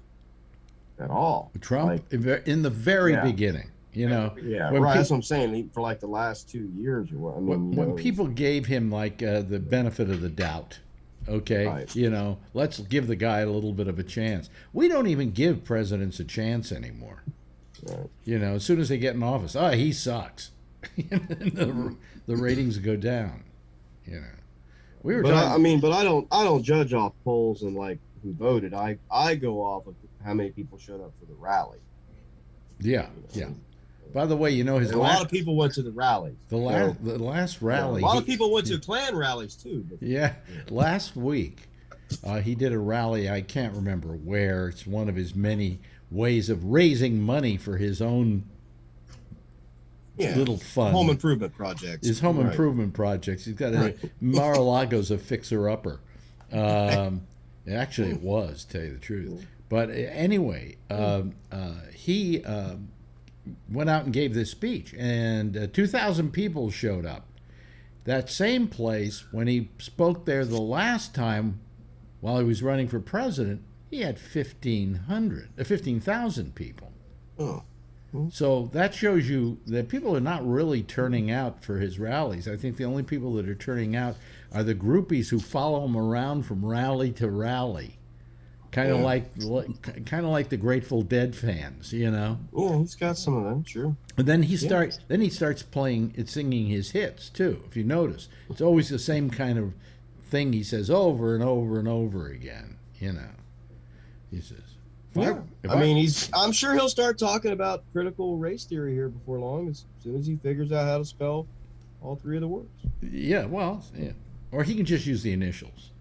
at all. Trump in the very beginning, you know. Yeah, right. That's what I'm saying. For like the last 2 years or what. I mean, when people gave him like the benefit of the doubt. Okay, right. You know, let's give the guy a little bit of a chance. We don't even give presidents a chance anymore. Right. You know, as soon as they get in office, he sucks. the ratings go down. You know, but I don't judge off polls and like who voted. I go off of how many people showed up for the rally. Yeah, yeah. By the way, you know, a lot of people went to the rallies. The last rally. A lot of people went to Klan rallies too. Yeah, last week he did a rally. I can't remember where. It's one of his many ways of raising money for his own little fund. Home improvement projects. His home improvement projects. He's got Mar-a-Lago's a fixer-upper. Actually, it was, to tell you the truth. But anyway, he went out and gave this speech, and 2,000 people showed up. That same place, when he spoke there the last time while he was running for president, he had 15,000 people. Oh. So that shows you that people are not really turning out for his rallies. I think the only people that are turning out are the groupies who follow him around from rally to rally. Kind of like the Grateful Dead fans, you know. Yeah, he's got some of them, sure. And then he starts playing and singing his hits too. If you notice, it's always the same kind of thing he says over and over and over again. You know, he says. I'm sure he'll start talking about critical race theory here before long, as soon as he figures out how to spell all three of the words. Yeah, well, yeah, or he can just use the initials.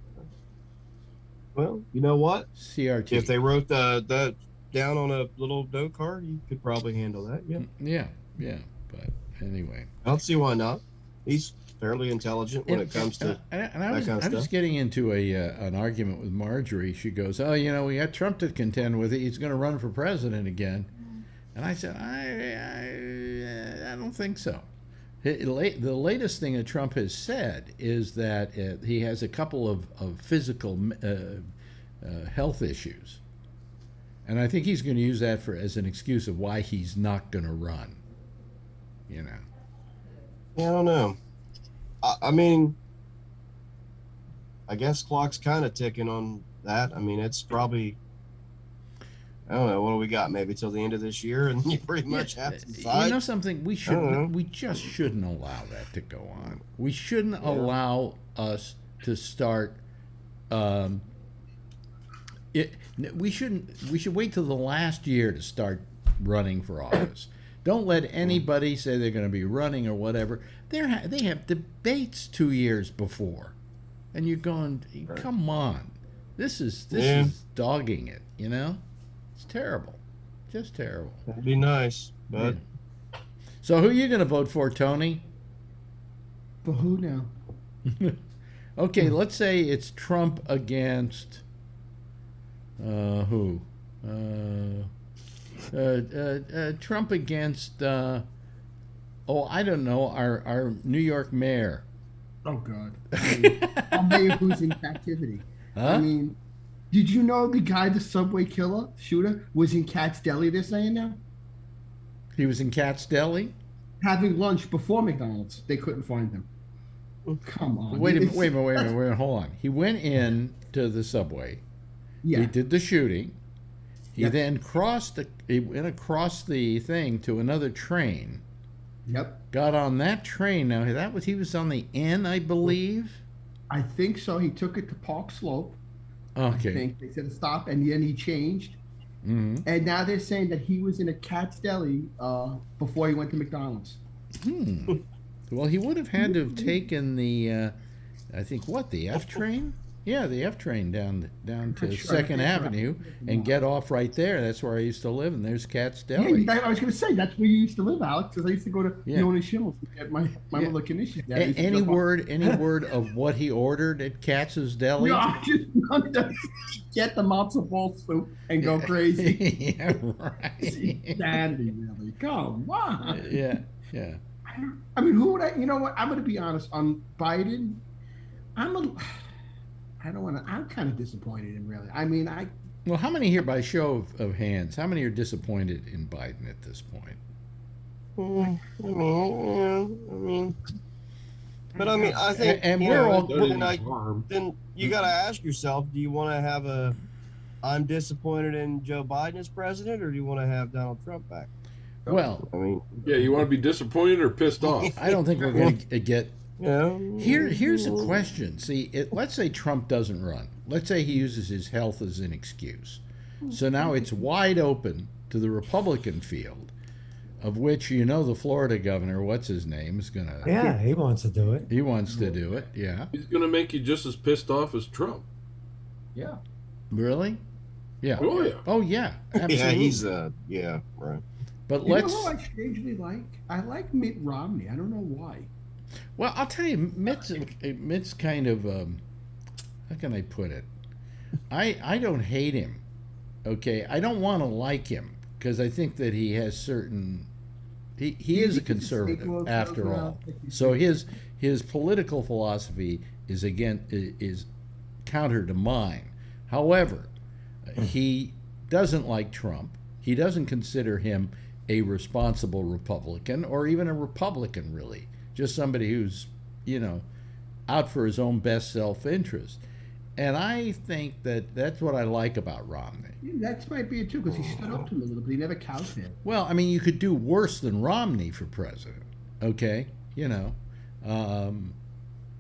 Well, you know what? CRT. If they wrote the down on a little note card, you could probably handle that. Yeah. Yeah. But anyway, I don't see why not. He's fairly intelligent when it comes to I was getting into an argument with Marjorie. She goes, "Oh, you know, we got Trump to contend with. He's going to run for president again." And I said, "I don't think so." The latest thing that Trump has said is that he has a couple of physical health issues, and I think he's going to use that as an excuse of why he's not going to run. You know. Yeah, I don't know. I mean, I guess clock's kind of ticking on that. I mean, it's probably, I don't know, what do we got? Maybe till the end of this year, and you pretty much have to decide. You know something? We just shouldn't allow that to go on. We shouldn't allow us to start. We should wait till the last year to start running for office. Don't let anybody say they're going to be running or whatever. They have debates 2 years before, and you're going, come on, this is dogging it. You know, it's terrible, just terrible. That'd be nice, but. Yeah. So who are you going to vote for, Tony? For who now? Okay, let's say it's Trump against who? Trump against I don't know, our New York mayor. Oh God, our mayor who's in captivity. Huh? I mean, did you know the guy, the subway shooter, was in Cat's Deli? They're saying now. He was in Cat's Deli having lunch before McDonald's. They couldn't find him. Come on. Wait a minute, hold on. He went in to the subway. Yeah. He did the shooting. He then went across the thing to another train. Yep. Got on that train. Now he was on the N, I believe. I think so. He took it to Park Slope. Okay. I think they said stop, and then he changed. Mm-hmm. And now they're saying that he was in a Cat's Deli before he went to McDonald's. Well, he would have had to have taken the, I think, the F train? Yeah, the F train down to Sure, Second that's Avenue right. and get off right there. That's where I used to live, and there's Cat's Yeah, Deli. I was going to say that's where you used to live, Alex, because I used to go to Yeah. Nona Schimmel's to get my Yeah. little condition. There. I used to Any jump on- word of what he ordered at Katz's Deli? No, I just wanted to get the matzo ball soup and go crazy. Yeah, right. Sandy, really? Come on. Yeah. I mean, who would I? You know what? I'm going to be honest. On Biden, I don't want to. I'm kind of disappointed in really. I mean, Well, how many here, by show of hands, how many are disappointed in Biden at this point? I think, And you we're know, all- then you got to ask yourself: do you want to have a "I'm disappointed in Joe Biden as president," or do you want to have Donald Trump back? Well, I mean, Yeah, you want to be disappointed or pissed off? I don't think we're going to get. yeah. Here's the question. See, let's say Trump doesn't run. Let's say he uses his health as an excuse. So now it's wide open to the Republican field, of which the Florida governor, what's his name, is going to. Yeah, he wants to do it. He wants to do it. Yeah. He's going to make you just as pissed off as Trump. Yeah. Really? Yeah. Oh, yeah. Oh yeah. Absolutely. Yeah, he's right. But you let's. know who I strangely like? I like Mitt Romney. I don't know why. Well, I'll tell you, Mitt's kind of. How can I put it? I don't hate him. Okay, I don't want to like him because I think that he has certain. He is a conservative after all. So his political philosophy is counter to mine. However, he doesn't like Trump. He doesn't consider him a responsible Republican or even a Republican, really. Just somebody who's, out for his own best self-interest. And I think that that's what I like about Romney. Yeah, that might be it too, because he stood up to him a little bit. He never cowed him. Well, I mean, you could do worse than Romney for president, okay?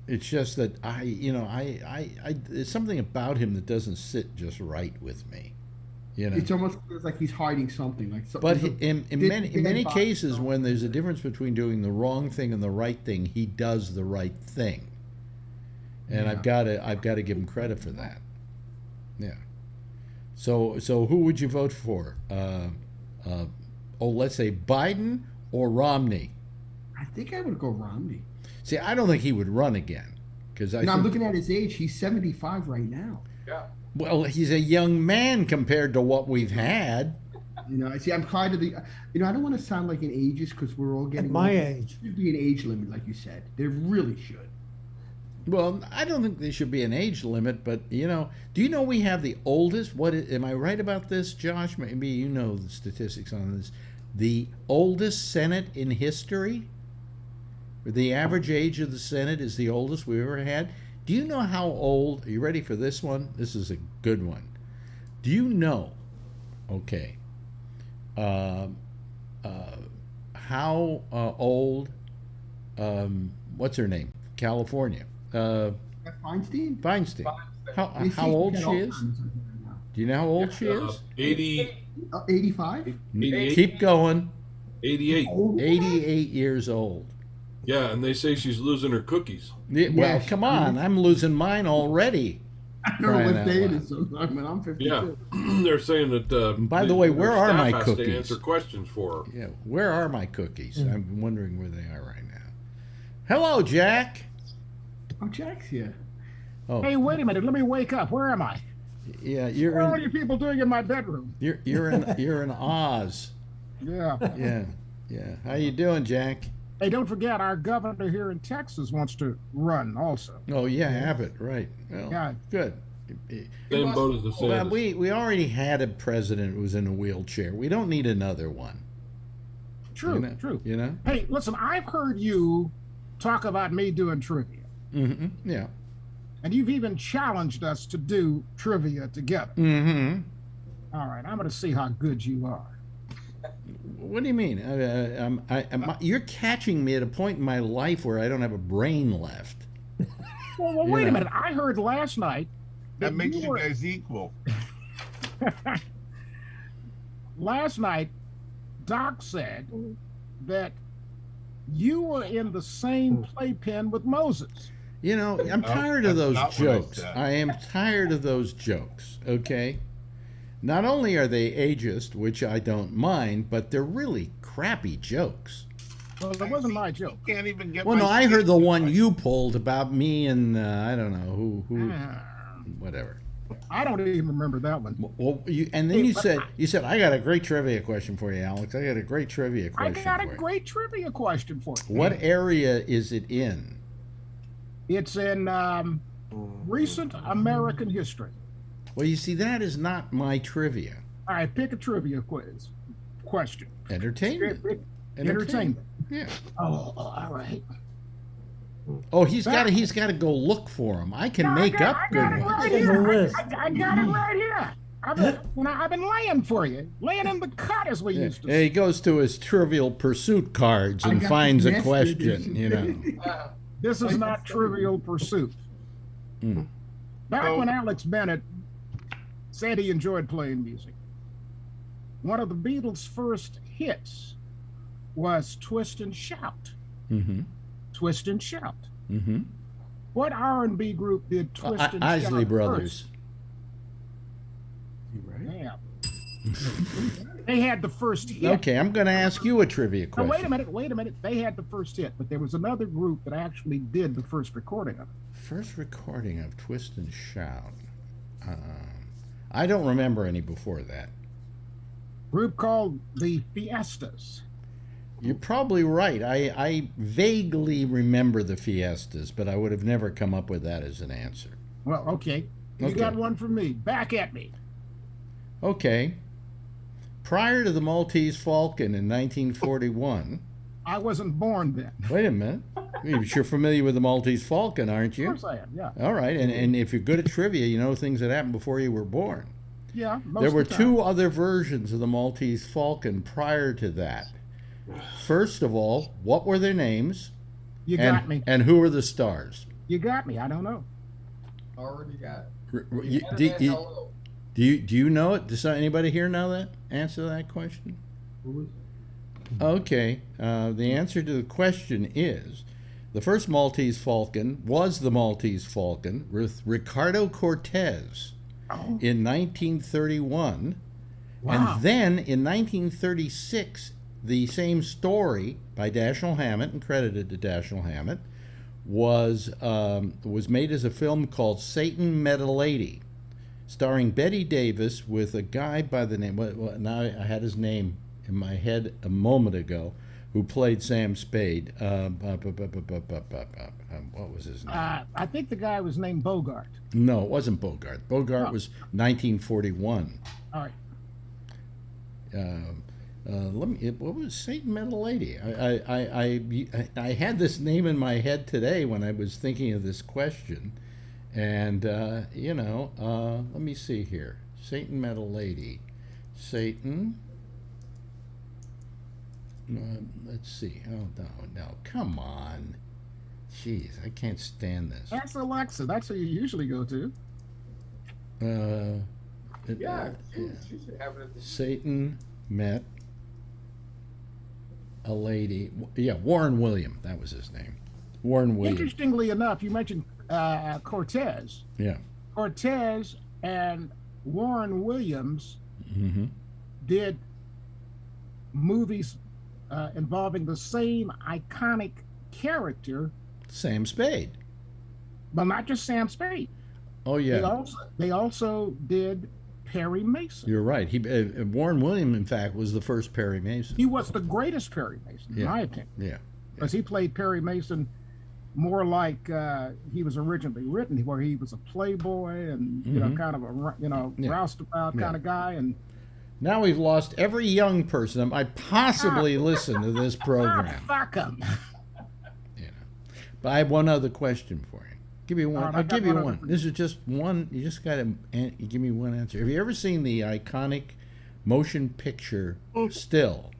It's just that there's something about him that doesn't sit just right with me, It's almost like he's hiding something. But in many cases, when there's a difference between doing the wrong thing and the right thing, he does the right thing, and I've got to give him credit for that. Yeah. So who would you vote for? Let's say Biden or Romney. I think I would go Romney. See, I don't think he would run again because I'm looking at his age. He's 75 right now. Yeah. Well, he's a young man compared to what we've had. See, I'm kind of I don't want to sound like an ageist because we're all getting At my older. age. There should be an age limit, like you said. There really should. Well, I don't think there should be an age limit, but do you know we have the oldest? Am I right about this, Josh? Maybe you know the statistics on this. The oldest Senate in history. The average age of the Senate is the oldest we've ever had. Do you know how old? Are you ready for this one? This is a good one. Do you know? Okay. How old? What's her name? California. Feinstein? Feinstein. How old she is? Do you know how old she is? 85? 88. Keep going. 88. 88 years old. Yeah, and they say she's losing her cookies. Yeah, well, come on. I'm losing mine already. I don't know what day it is. I'm 52. Yeah, they're saying that. By the way, where are my has cookies? to answer questions for her. Yeah, where are my cookies? I'm wondering where they are right now. Hello, Jack. Oh, Jack's here. Oh, Hey, wait a minute. Let me wake up. Where am I? yeah, What are you people doing in my bedroom? you're in Oz. Yeah. Yeah. How you doing, Jack? Hey, don't forget, our governor here in Texas wants to run also. Oh yeah, Abbott, right? Well, Yeah. good. Same boat as the Well, Sanders. we already had a president who was in a wheelchair. We don't need another one. True, true. You know? Hey, listen, I've heard you talk about me doing trivia. Mm-hmm. Yeah. And you've even challenged us to do trivia together. Mm-hmm. All right, I'm going to see how good you are. What do you mean? You're catching me at a point in my life where I don't have a brain left. Well, wait a minute. I heard last night That makes you guys equal. Last night, Doc said that you were in the same playpen with Moses. You know, I'm tired of those jokes. I am tired of those jokes, okay? Not only are they ageist, which I don't mind, but they're really crappy jokes. Well, that wasn't my joke. Can't even get. Well, no, I heard the one you pulled about me and I don't know who, whatever. I don't even remember that one. Well, and then you said, I got a great trivia question for you, Alex. I got a great trivia question for you. I got a great trivia question for you. What area is it in? It's in recent American history. Well, you see, that is not my trivia. All right, pick a trivia question. Entertainment. Entertainment. Yeah. Oh, all right. Oh, he's got to go look for them. I can make up good ones. I got it right here. I've been laying for you, laying in the cut, as we used to say. He goes to his Trivial Pursuit cards and finds a question. You know. This is not Trivial Pursuit. Back when Alex Bennett said he enjoyed playing music, one of the Beatles' first hits was "Twist and Shout." Mm-hmm. Twist and Shout. Mm-hmm. What R&B group did Twist and Shout Isley Brothers. First? Yeah. They had the first hit. Okay, I'm going to ask you a trivia question. Now, wait a minute. They had the first hit, but there was another group that actually did the first recording of it. First recording of Twist and Shout. I don't remember any before that. Group called the Fiestas. You're probably right. I vaguely remember the Fiestas, but I would have never come up with that as an answer. Well, okay. You got one from me. Back at me. Okay. Prior to the Maltese Falcon in 1941... I wasn't born then. Wait a minute. You're familiar with the Maltese Falcon, aren't you? Of course I am, yeah. All right, and if you're good at trivia, you know things that happened before you were born. Yeah, there were two other versions of the Maltese Falcon prior to that. First of all, what were their names? You got me. And who were the stars? You got me. I don't know. Already got it. Do you know it? Does anybody here know that? Answer that question? Okay. The answer to the question is the first Maltese Falcon was the Maltese Falcon with Ricardo Cortez in 1931. Wow. And then in 1936, the same story by Dashiell Hammett and credited to Dashiell Hammett was made as a film called Satan Met a Lady, starring Betty Davis with a guy by the name, now I had his name in my head a moment ago, who played Sam Spade. What was his name? I think the guy was named Bogart. No, it wasn't Bogart. Bogart was 1941. All right. What was Satan Met a Lady? I had this name in my head today when I was thinking of this question, and let me see here. Satan Met a Lady. Satan. Let's see. Oh no! Come on. Jeez, I can't stand this. That's Alexa. That's who you usually go to. She should have it. Satan Met a Lady. Yeah, Warren William. That was his name. Warren William. Interestingly enough, you mentioned Cortez. Yeah. Cortez and Warren Williams did movies involving the same iconic character, Sam Spade. But not just Sam Spade. Oh yeah. They also did Perry Mason. You're right. Warren Williams, in fact, was the first Perry Mason. He was the greatest Perry Mason, in my opinion. Yeah. Because he played Perry Mason more like he was originally written, where he was a playboy and kind of a roustabout kind of guy. And now we've lost every young person that might possibly listen to this program. Fuck them. But I have one other question for you. Give me one. I'll give you one. This is just one. You just got to give me one answer. Have you ever seen the iconic motion picture still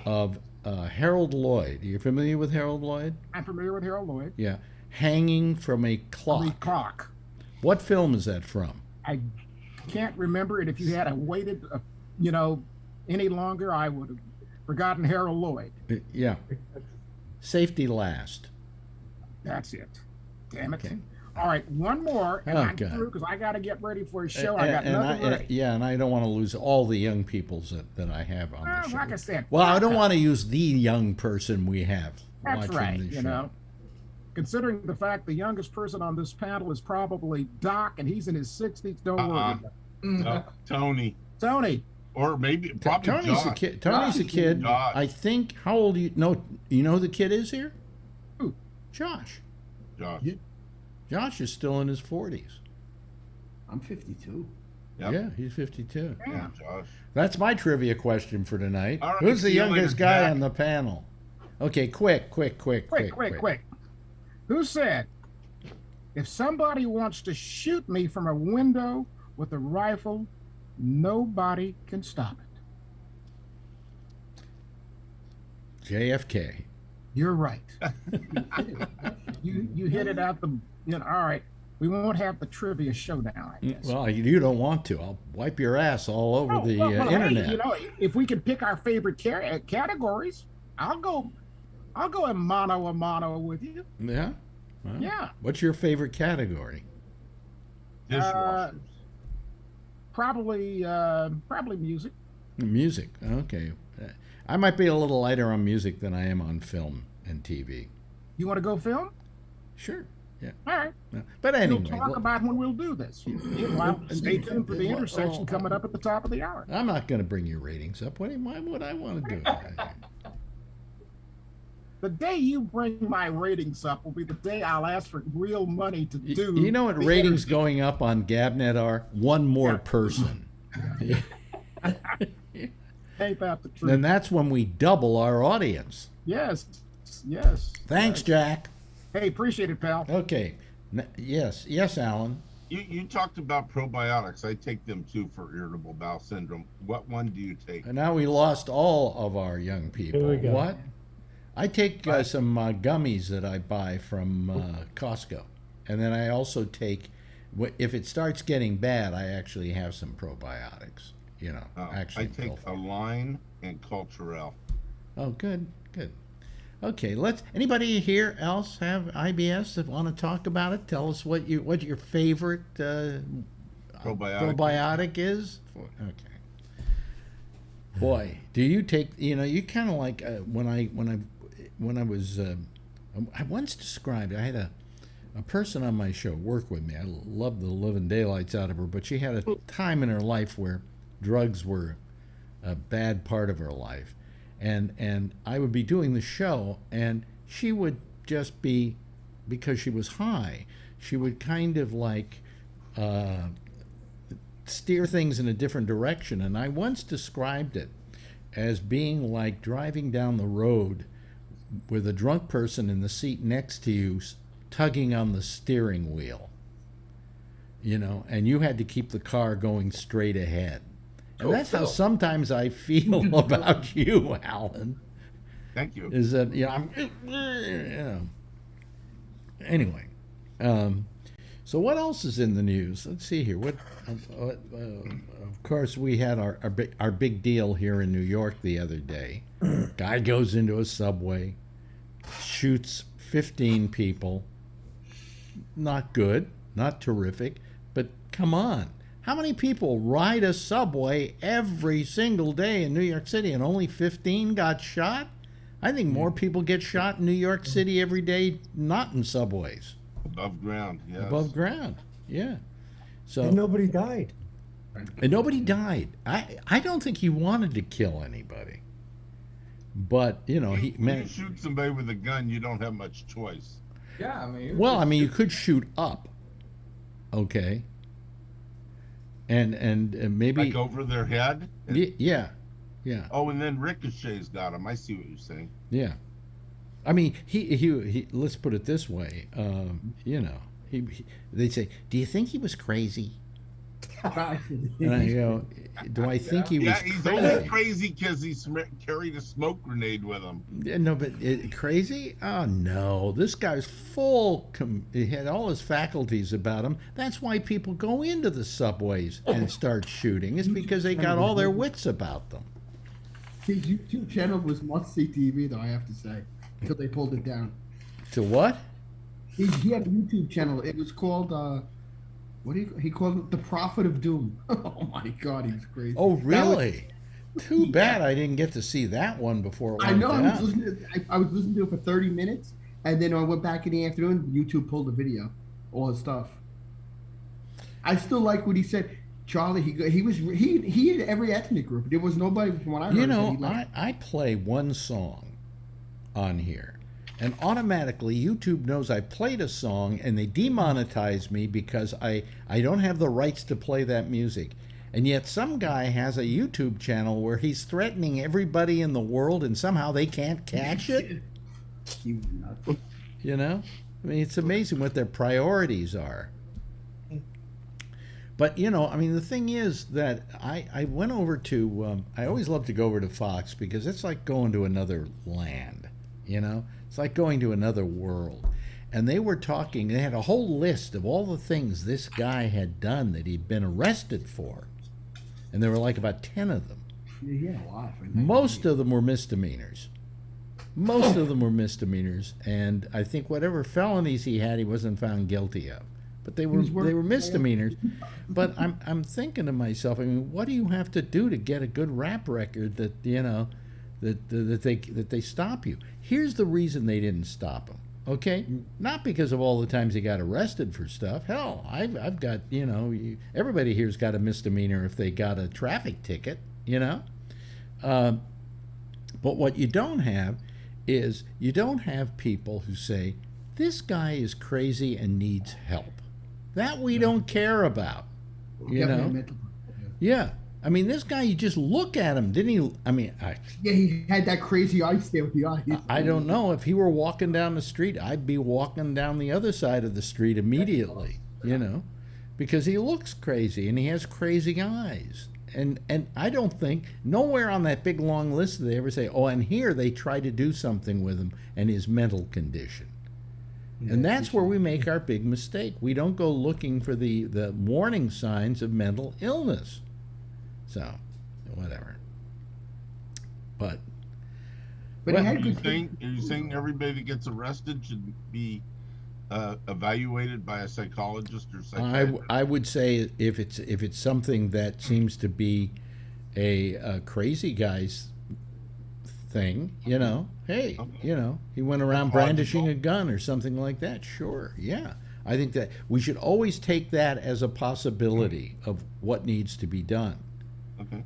of Harold Lloyd? Are you familiar with Harold Lloyd? I'm familiar with Harold Lloyd. Yeah. Hanging from a clock. The clock. What film is that from? I can't remember it. If you had waited, any longer, I would have forgotten Harold Lloyd. Yeah. Safety Last. That's it. Damn it. Okay. All right, one more, and I'm God. through because I got to get ready for a show. I got nothing ready. Yeah, and I don't want to lose all the young peoples that I have on the show. Like I said. Well, I don't want to use the young person we have That's watching right, the show. you know. Considering the fact the youngest person on this panel is probably Doc, and he's in his 60s. Don't worry about it. No, Tony. Tony. Or maybe probably Tony's Josh. a kid. Tony's a kid. Josh. I think. How old do you know? You know who the kid is here? Who? Josh. Josh. Yeah. Josh is still in his 40s. I'm 52. Yep. Yeah, he's 52. Yeah, Josh. That's my trivia question for tonight. All right, Who's the see you youngest later, guy Jack. on the panel? Okay, quick. Quick. Who said, if somebody wants to shoot me from a window with a rifle, nobody can stop it? JFK. You're right. you hit it out the, all right. We won't have the trivia showdown, I guess. Well, you don't want to. I'll wipe your ass all over the internet. Hey, if we can pick our favorite categories, I'll go in mano a mano with you. Yeah? Well, Yeah. What's your favorite category? Dishwashers. Probably music. Music. Okay. I might be a little lighter on music than I am on film and TV. You want to go film? Sure. Yeah. All right. But anyway. We'll talk about when we'll do this. Meanwhile, stay tuned for the intersection coming up at the top of the hour. I'm not going to bring your ratings up. Why would I want to do that? The day you bring my ratings up will be the day I'll ask for real money to do. You know what ratings going up on Gabnet are? One more person. Ain't that the truth? And that's when we double our audience. Yes. Thanks, Jack. Hey, appreciate it, pal. Okay. Yes, Alan. You talked about probiotics. I take them too for irritable bowel syndrome. What one do you take? And now we lost all of our young people. Here we go. What? I take some gummies that I buy from Costco. And then I also take, if it starts getting bad, I actually have some probiotics. I take Align and Culturelle. Oh, good. Okay, anybody here else have IBS that want to talk about it? Tell us what your favorite probiotic is. Okay. Boy, do you take? You kind of like when I was. I once described. I had a person on my show work with me. I loved the living daylights out of her, but she had a time in her life where drugs were a bad part of her life. And I would be doing the show, and she would just be, because she was high, she would kind of like steer things in a different direction. And I once described it as being like driving down the road with a drunk person in the seat next to you tugging on the steering wheel, and you had to keep the car going straight ahead. And that's how sometimes I feel about you, Alan. Thank you. Is that, Anyway, so what else is in the news? Let's see here. Of course, we had our big deal here in New York the other day. Guy goes into a subway, shoots 15 people. Not good, not terrific, but come on. How many people ride a subway every single day in New York City and only 15 got shot? I think more people get shot in New York City every day, not in subways. Above ground, yes. Above ground, yeah. So And nobody died. And nobody died. I don't think he wanted to kill anybody. But, he meant... You shoot somebody with a gun, you don't have much choice. Yeah, you could shoot up. Okay. And maybe like over their head. Yeah. Oh, and then Ricochet's got him. I see what you're saying. Yeah, I mean he let's put it this way. They say, "Do you think he was crazy?" And I go, "Do I think he was he's crazy?" only crazy because he carried a smoke grenade with him. No, but crazy? Oh no, this guy's full. He had all his faculties about him. That's why people go into the subways and start shooting. It's because they got all their wits about them. See, YouTube channel was must-see TV, though, I have to say, until they pulled it down. To what? He had a YouTube channel. It was called what do he called it? The Prophet of Doom. Oh my God, he's crazy. Oh really? Too bad I didn't get to see that one before it went I know. down. I was listening to it for 30 minutes, and then I went back in the afternoon. YouTube pulled the video, all his stuff. I still like what he said. Charlie, he had every ethnic group. There was nobody from what I heard. You know, I play one song on here, and automatically YouTube knows I played a song, and they demonetize me because I don't have the rights to play that music. And yet some guy has a YouTube channel where he's threatening everybody in the world, and somehow they can't catch it. You know? I mean, it's amazing what their priorities are. But, you know, I mean, the thing is that I went over to, I always love to go over to Fox because it's like going to another land, you know? It's like going to another world. And they were talking, they had a whole list of all the things this guy had done that he'd been arrested for. And there were like about 10 of them. Yeah, he had a lot. Most of them were misdemeanors. Most of them were misdemeanors. And I think whatever felonies he had, he wasn't found guilty of. But they were misdemeanors. But I'm thinking to myself, I mean, what do you have to do to get a good rap record that, you know, that they stop you? Here's the reason they didn't stop him. Okay, not because of all the times he got arrested for stuff. Hell, I've got, you know, everybody here's got a misdemeanor if they got a traffic ticket, you know. But what you don't have is you don't have people who say this guy is crazy and needs help. That we don't care about, you know. Yeah. I mean, this guy, you just look at him, didn't he? I mean, yeah, he had that crazy eyes there with the eyes. I don't know. If he were walking down the street, I'd be walking down the other side of the street immediately, you know, because he looks crazy and he has crazy eyes. And I don't think, nowhere on that big long list did they ever say, oh, and here they try to do something with him and his mental condition. And that's where we make our big mistake. We don't go looking for the warning signs of mental illness. So, whatever. But are you saying everybody that gets arrested should be evaluated by a psychologist or psychiatrist? I would say if it's something that seems to be a crazy guy's thing, you know, hey, you know, he went around brandishing a gun or something like that. Sure, yeah. I think that we should always take that as a possibility of what needs to be done. Okay.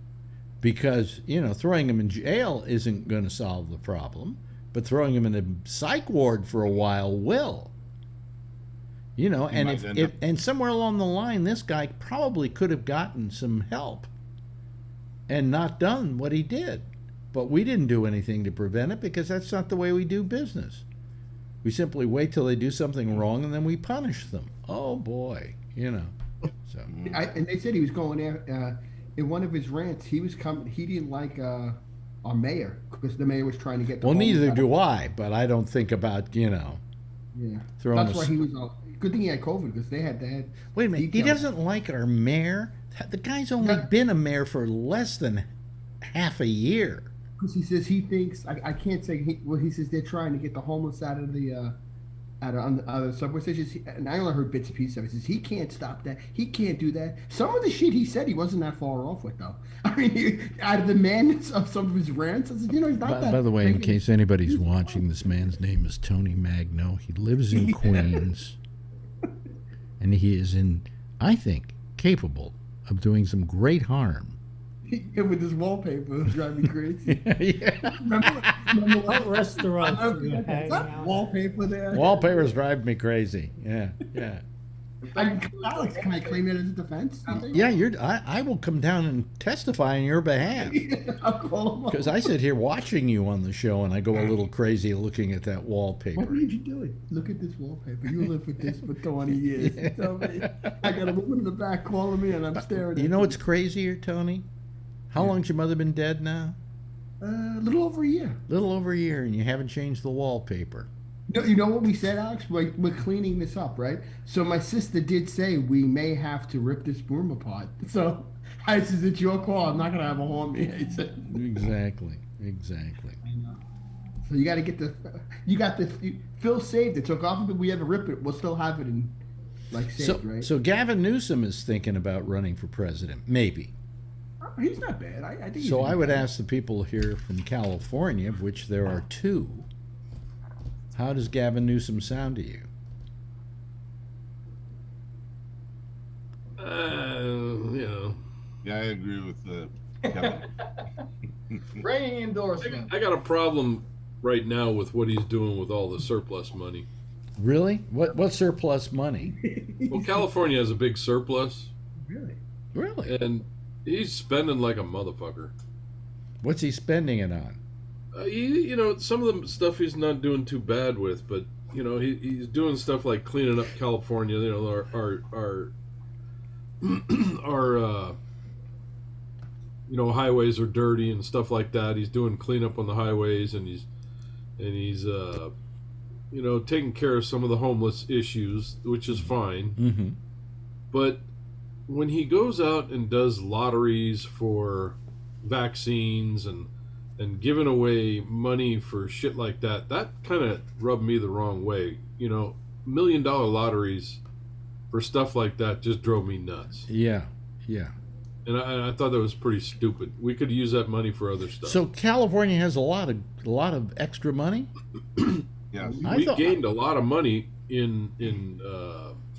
Because, you know, throwing him in jail isn't going to solve the problem, but throwing him in a psych ward for a while will. You know, and somewhere along the line, this guy probably could have gotten some help and not done what he did. But we didn't do anything to prevent it because that's not the way we do business. We simply wait till they do something wrong and then we punish them. Oh, boy, you know. So. And they said he was going there. In one of his rants, he was coming. He didn't like our mayor because the mayor was trying to get. Well, neither do I. But I don't think about, you know. Yeah, that's why he was. Good thing he had COVID because they had. Wait a minute. He doesn't like our mayor. The guy's only been a mayor for less than half a year. Because he says he thinks I can't say. He says they're trying to get the homeless out of the. On the subway stations, and I only heard bits and pieces of it. He says he can't stop that. He can't do that. Some of the shit he said, he wasn't that far off with, though. I mean, out of the madness of some of his rants, I said, you know, he's not that. By the way, in case anybody's watching, this man's name is Tony Magno. He lives in Queens, and he is I think, capable of doing some great harm. Yeah, with his wallpaper, it was driving me crazy. Yeah. Remember what restaurant? Wallpaper there. Wallpapers drive me crazy. Yeah, yeah. Alex, can I claim it as a defense? Yeah, I will come down and testify on your behalf. I'll call him up. Because I sit here watching you on the show, and I go a little crazy looking at that wallpaper. What made you do it? Look at this wallpaper. You lived with this for 20 years. Yeah. Tell me. I got a woman in the back calling me, and I'm staring at you. Know what's crazier, Tony? How long's your mother been dead now? A little over a year. Little over a year, and you haven't changed the wallpaper. You know what we said, Alex? We're cleaning this up, right? So my sister did say we may have to rip this room apart. So I said, it's your call. I'm not going to have a home here. Exactly. I know. So you got to get Phil saved it. So God forbid we ever rip it, we'll still have it in saved, right? So Gavin Newsom is thinking about running for president, maybe. He's not bad. I think. So I would ask the people here from California, of which there are 2, how does Gavin Newsom sound to you? Yeah, I agree with Kevin. Ringing endorsement. I got a problem right now with what he's doing with all the surplus money. Really? What surplus money? Well, California has a big surplus. Really? And he's spending like a motherfucker. What's he spending it on? Some of the stuff he's not doing too bad with, but he's doing stuff like cleaning up California. Our highways are dirty and stuff like that. He's doing cleanup on the highways, and he's taking care of some of the homeless issues, which is fine. Mm-hmm. But when he goes out and does lotteries for vaccines and giving away money for shit like that, that kind of rubbed me the wrong way. $1 million lotteries for stuff like that just drove me nuts. Yeah. And I thought that was pretty stupid. We could use that money for other stuff. So California has a lot of extra money. Yes. We gained a lot of money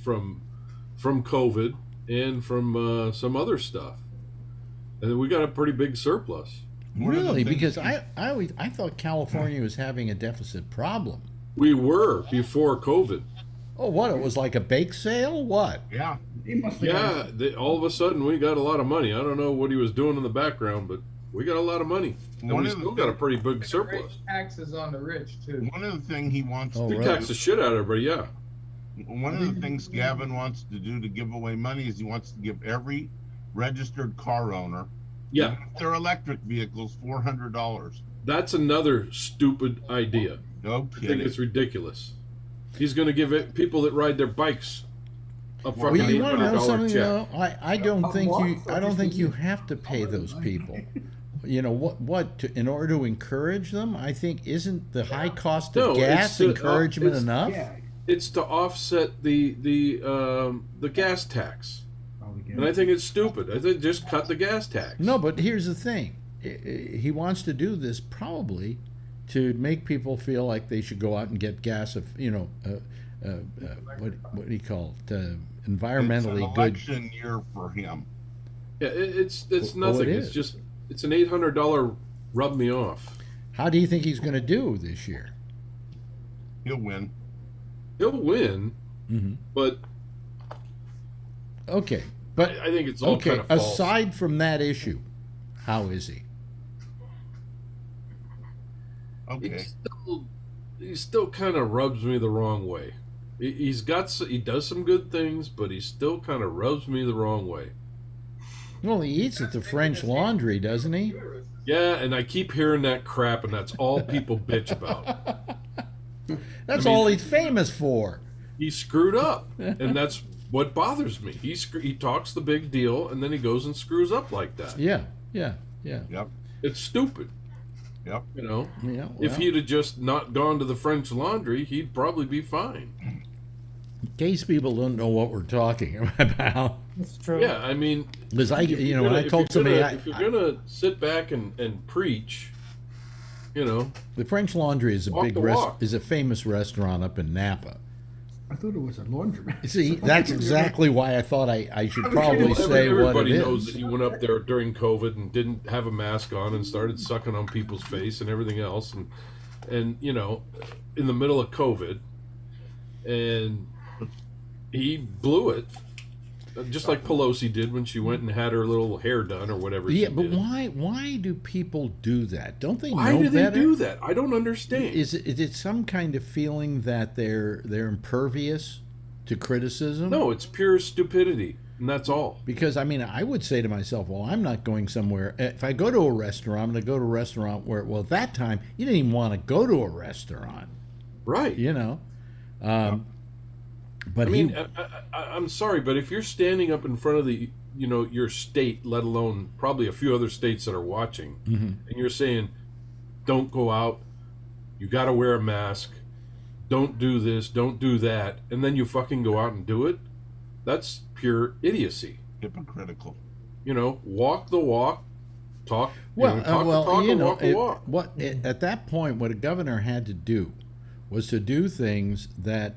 from COVID and from some other stuff, and then we got a pretty big surplus. Really? Because I thought California was having a deficit problem. We were before COVID. Oh, what? It was like a bake sale? What? Yeah. Yeah. All of a sudden, we got a lot of money. I don't know what he was doing in the background, but we got a lot of money. And we still got a pretty big surplus. Taxes on the rich, too. One of the things he wants to tax the shit out of everybody, yeah. One of the things Gavin wants to do to give away money is he wants to give every registered car owner, yeah, their electric vehicles, $400. That's another stupid idea. No kidding. I think it's ridiculous. He's going to give it people that ride their bikes a fucking Well, you want to know something? check. I don't think you have to pay those people. In order to encourage them, I think isn't the high cost of gas encouragement enough? Yeah. It's to offset the gas tax. And I think it's stupid. I think just cut the gas tax. No, but here's the thing. He wants to do this probably to make people feel like they should go out and get gas of, what do you call it? Environmentally it's an election year for him. Yeah, it's nothing. It's an $800 rub me off. How do you think he's going to do this year? He'll win. He'll win, but okay. But I think it's all kind of false. Aside from that issue, how is he? Okay. He still kind of rubs me the wrong way. He does some good things, but he still kind of rubs me the wrong way. Well, he eats at the French Laundry, doesn't he? Yeah, and I keep hearing that crap, and that's all people bitch about. That's all he's famous for. He screwed up, and that's what bothers me. He talks the big deal, and then he goes and screws up like that. Yeah. Yep. It's stupid. Yep. Yeah, well, if he'd have just not gone to the French Laundry, he'd probably be fine. In case people don't know what we're talking about. It's true. Yeah, I mean, because when I told somebody, if you're gonna sit back and preach, the French Laundry is a famous restaurant up in Napa. I thought it was a laundromat. See, that's exactly why I thought I should probably say what it everybody is. knows that you went up there during COVID and didn't have a mask on and started sucking on people's face and everything else, and in the middle of COVID, and he blew it, just like Pelosi did when she went and had her little hair done or whatever. Yeah, she but did. why do people do that? Don't they Why know do they better? do that? I don't understand. Is it some kind of feeling that they're impervious to criticism? No, it's pure stupidity, and that's all. Because I would say to myself, well, I'm not going somewhere. If I go to a restaurant, I'm going to go to a restaurant where, well, at that time you didn't even want to go to a restaurant, right? But I'm sorry, but if you're standing up in front of your state, let alone probably a few other states that are watching, and you're saying, don't go out, you got to wear a mask, don't do this, don't do that, and then you fucking go out and do it. That's pure idiocy. Hypocritical. Walk the walk, talk. Well, walk the walk. At that point, what a governor had to do was to do things that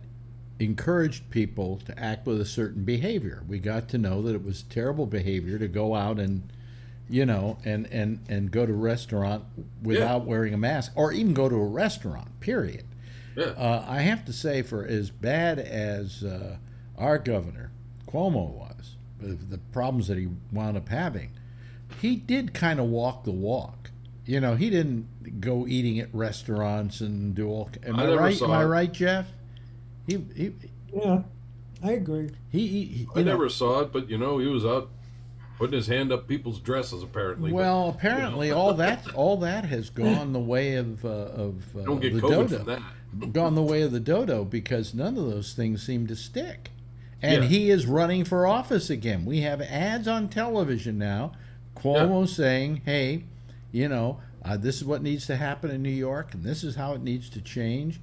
encouraged people to act with a certain behavior. We got to know that it was terrible behavior to go out and and go to a restaurant without wearing a mask, or even go to a restaurant, period. Yeah. I have to say, for as bad as our governor, Cuomo, was, the problems that he wound up having, he did kind of walk the walk. He didn't go eating at restaurants and do all. Am I right? Am I right, Jeff? Yeah, I agree. I never saw it, but he was out putting his hand up people's dresses, apparently. Well, apparently all that has gone the way of don't get the COVID dodo. from that. Gone the way of the dodo, because none of those things seem to stick. And he is running for office again. We have ads on television now, Cuomo saying, hey, this is what needs to happen in New York, and this is how it needs to change.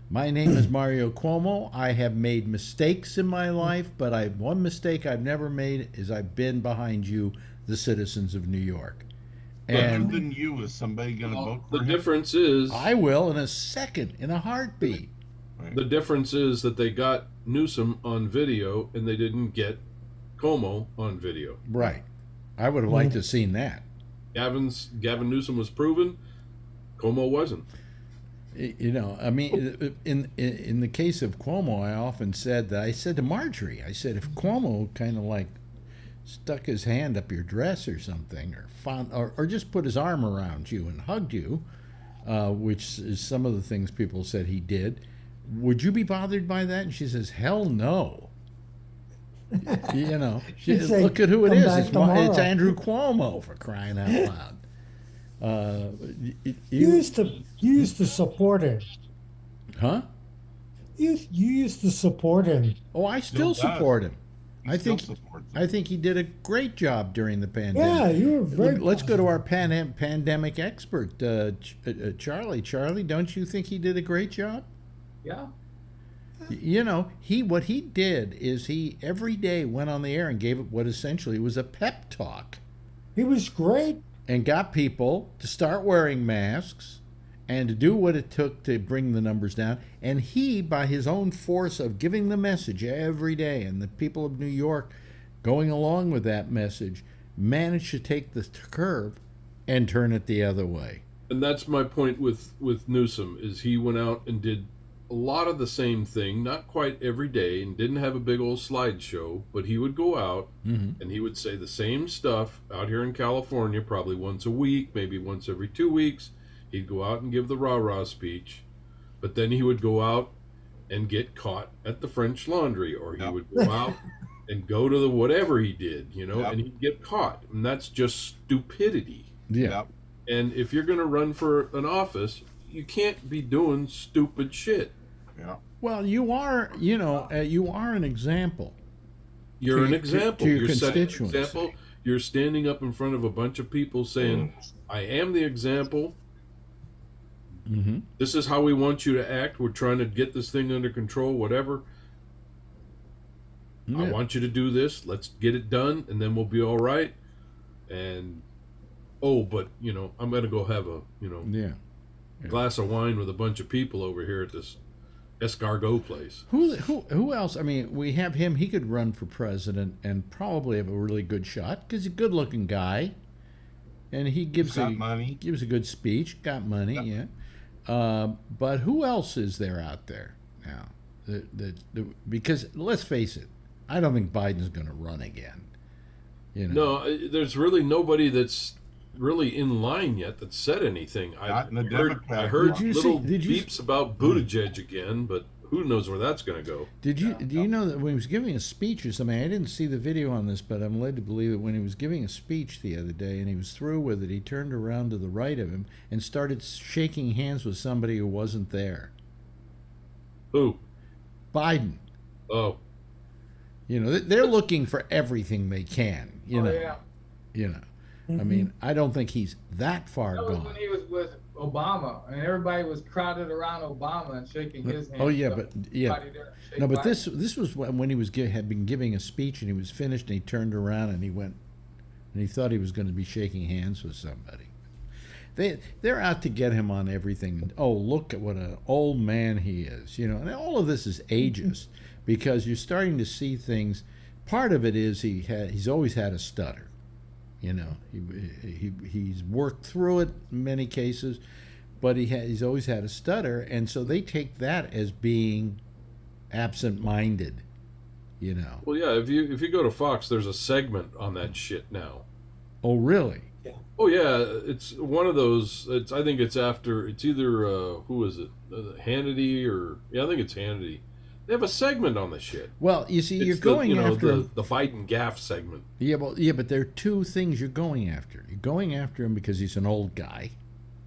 My name is Mario Cuomo. I have made mistakes in my life, but one mistake I've never made is I've been behind you, the citizens of New York. And than you, is somebody going to vote for him? The difference is... I will in a second, in a heartbeat. Right. The difference is that they got Newsom on video and they didn't get Cuomo on video. Right. I would have liked to have seen that. Gavin Newsom was proven. Cuomo wasn't. I mean, in the case of Cuomo, I often said that. I said to Marjorie, if Cuomo kind of like stuck his hand up your dress or something, or just put his arm around you and hugged you, which is some of the things people said he did, would you be bothered by that? And she says, hell no. Look at who it is. It's Andrew Cuomo, for crying out loud. You used to support him. Huh? You used to support him. Oh, I still support him. I think he did a great job during the pandemic. Yeah, you were very. Let's go to our pandemic expert, Charlie. Charlie, don't you think he did a great job? Yeah. What he did is he every day went on the air and gave it what essentially was a pep talk. He was great. And got people to start wearing masks and to do what it took to bring the numbers down. And he, by his own force of giving the message every day, and the people of New York going along with that message, managed to take the curve and turn it the other way. And that's my point with Newsom, is he went out and did a lot of the same thing, not quite every day, and didn't have a big old slideshow, but he would go out and he would say the same stuff out here in California, probably once a week, maybe once every 2 weeks. He'd go out and give the rah-rah speech, but then he would go out and get caught at the French Laundry, or he would go out and go to the whatever he did, and he'd get caught. And that's just stupidity. Yeah. And if you're going to run for an office, you can't be doing stupid shit. Yeah. Well, you are an example. You're an example. To your You're setting an constituency. example. You're standing up in front of a bunch of people saying, I am the example. Mm-hmm. This is how we want you to act. We're trying to get this thing under control, whatever. Yeah. I want you to do this. Let's get it done, and then we'll be all right. And, but, I'm going to go have a, glass of wine with a bunch of people over here at this escargot place. Who else? I mean, we have him. He could run for president and probably have a really good shot because he's a good-looking guy, and he gives money. Gives a good speech. Got money, yeah. But who else is there out there now? Because let's face it, I don't think Biden's going to run again. No, there's really nobody that's really in line yet that said anything. I heard little beeps about Buttigieg again, but who knows where that's going to go. Do you know that when he was giving a speech or something, I didn't see the video on this, but I'm led to believe that when he was giving a speech the other day and he was through with it, he turned around to the right of him and started shaking hands with somebody who wasn't there. Who? Biden. Oh. They're looking for everything they can, I mean, I don't think he's that far gone. When he was with Obama, and everybody was crowded around Obama and shaking his hand. Oh yeah, but yeah, Everybody there shake no, but Biden. this was when he was had been giving a speech and he was finished and he turned around and he went and he thought he was going to be shaking hands with somebody. They're out to get him on everything. Oh, look at what an old man he is, you know. And all of this is ageist because you're starting to see things. Part of it is he's always had a stutter, you know. He's worked through it in many cases, but he's always had a stutter, and so they take that as being absent-minded, you know. Well, yeah. If you go to Fox, there's a segment on that shit now. Oh, really? Oh yeah, it's one of those. I think it's after. It's either who is it? Hannity or I think it's Hannity. They have a segment on the shit. Well, you see, you're It's going after the Biden gaffe segment. Yeah, but there are two things you're going after. You're going after him because he's an old guy,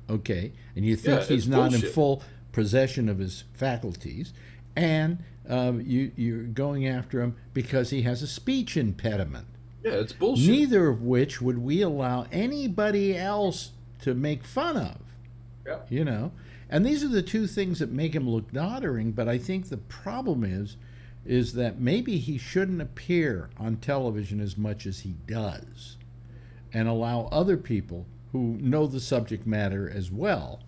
okay, and you think he's not in full possession of his faculties, and you're going after him because he has a speech impediment. Yeah, it's bullshit. Neither of which would we allow anybody else to make fun of. Yep. You know? And these are the two things that make him look doddering, but I think the problem is that maybe he shouldn't appear on television as much as he does and allow other people who know the subject matter as well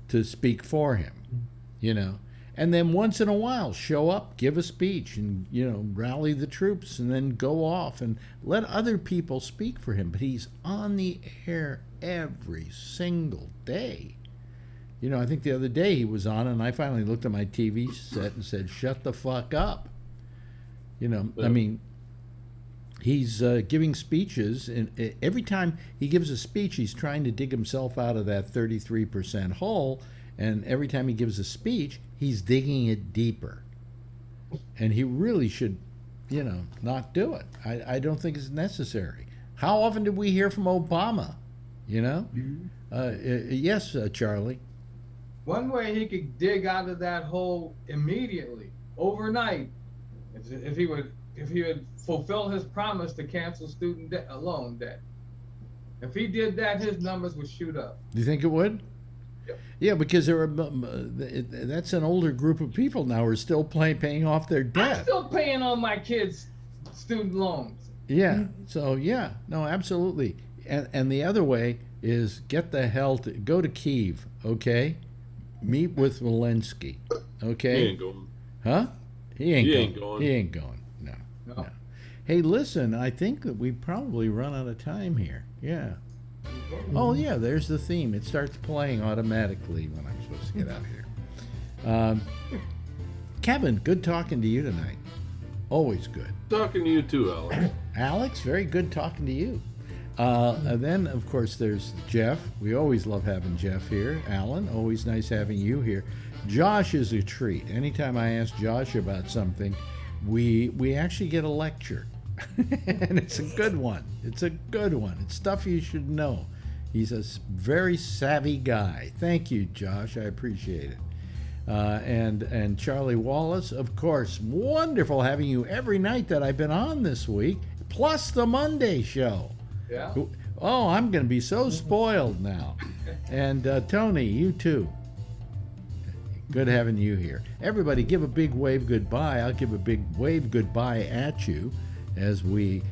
to speak for him, you know? And then once in a while, show up, give a speech, and, you know, rally the troops, and then go off and let other people speak for him. But he's on the air every single day. You know, I think the other day he was on, and I finally looked at my TV set and said, shut the fuck up. You know, I mean, he's giving speeches, and every time he gives a speech, he's trying to dig himself out of that 33% hole. And every time he gives a speech, he's digging it deeper. And he really should, you know, not do it. I don't think it's necessary. How often did we hear from Obama? You know? Yes, Charlie. One way he could dig out of that hole immediately, overnight, if he would fulfill his promise to cancel student loan debt. If he did that, his numbers would shoot up. Do you think it would? Yep. Yeah, because that's an older group of people now who are still paying off their debt. I'm still paying on my kids' student loans. Yeah. So yeah, no, absolutely. And the other way is get the hell to go to Kyiv, okay? Meet with Zelensky, okay? He ain't going. Huh? He ain't going. He ain't going. No. Hey, listen, I think that we've probably run out of time here. Yeah. Oh, yeah, there's the theme. It starts playing automatically when I'm supposed to get out of here. Kevin, good talking to you tonight. Always good. Talking to you too, Alex. Alex, very good talking to you. And then, of course, there's Jeff. We always love having Jeff here. Alan, always nice having you here. Josh is a treat. Anytime I ask Josh about something, we actually get a lecture. And it's a good one. It's a good one. It's stuff you should know. He's a very savvy guy. Thank you, Josh. I appreciate it. And Charlie Wallace, of course, wonderful having you every night that I've been on this week, plus the Monday show. Yeah. Oh, I'm going to be so spoiled now. And Tony, you too. Good having you here. Everybody, give a big wave goodbye. I'll give a big wave goodbye at you as we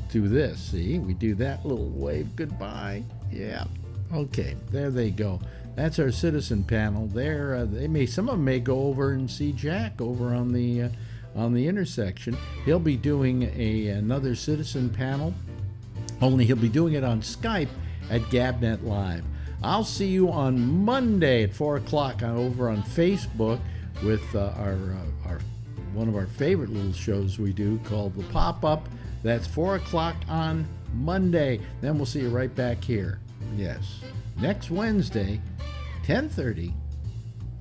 do this. See, we do that little wave goodbye. Yeah. Okay, there they go. That's our citizen panel. There, some of them may go over and see Jack over on the intersection. He'll be doing another citizen panel. Only he'll be doing it on Skype at Gabnet Live. I'll see you on Monday at 4 o'clock over on Facebook with our one of our favorite little shows we do called The Pop-Up. That's 4 o'clock on Monday. Then we'll see you right back here. Yes. Next Wednesday, 10:30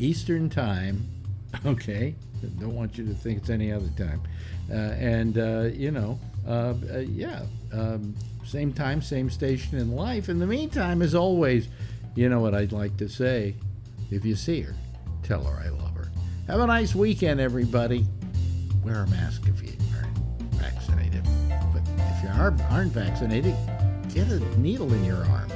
Eastern Time. Okay. Don't want you to think it's any other time. Same time, same station in life. In the meantime, as always, you know what I'd like to say. If you see her, tell her I love her. Have a nice weekend, everybody. Wear a mask if you aren't vaccinated. But if you aren't vaccinated, get a needle in your arm.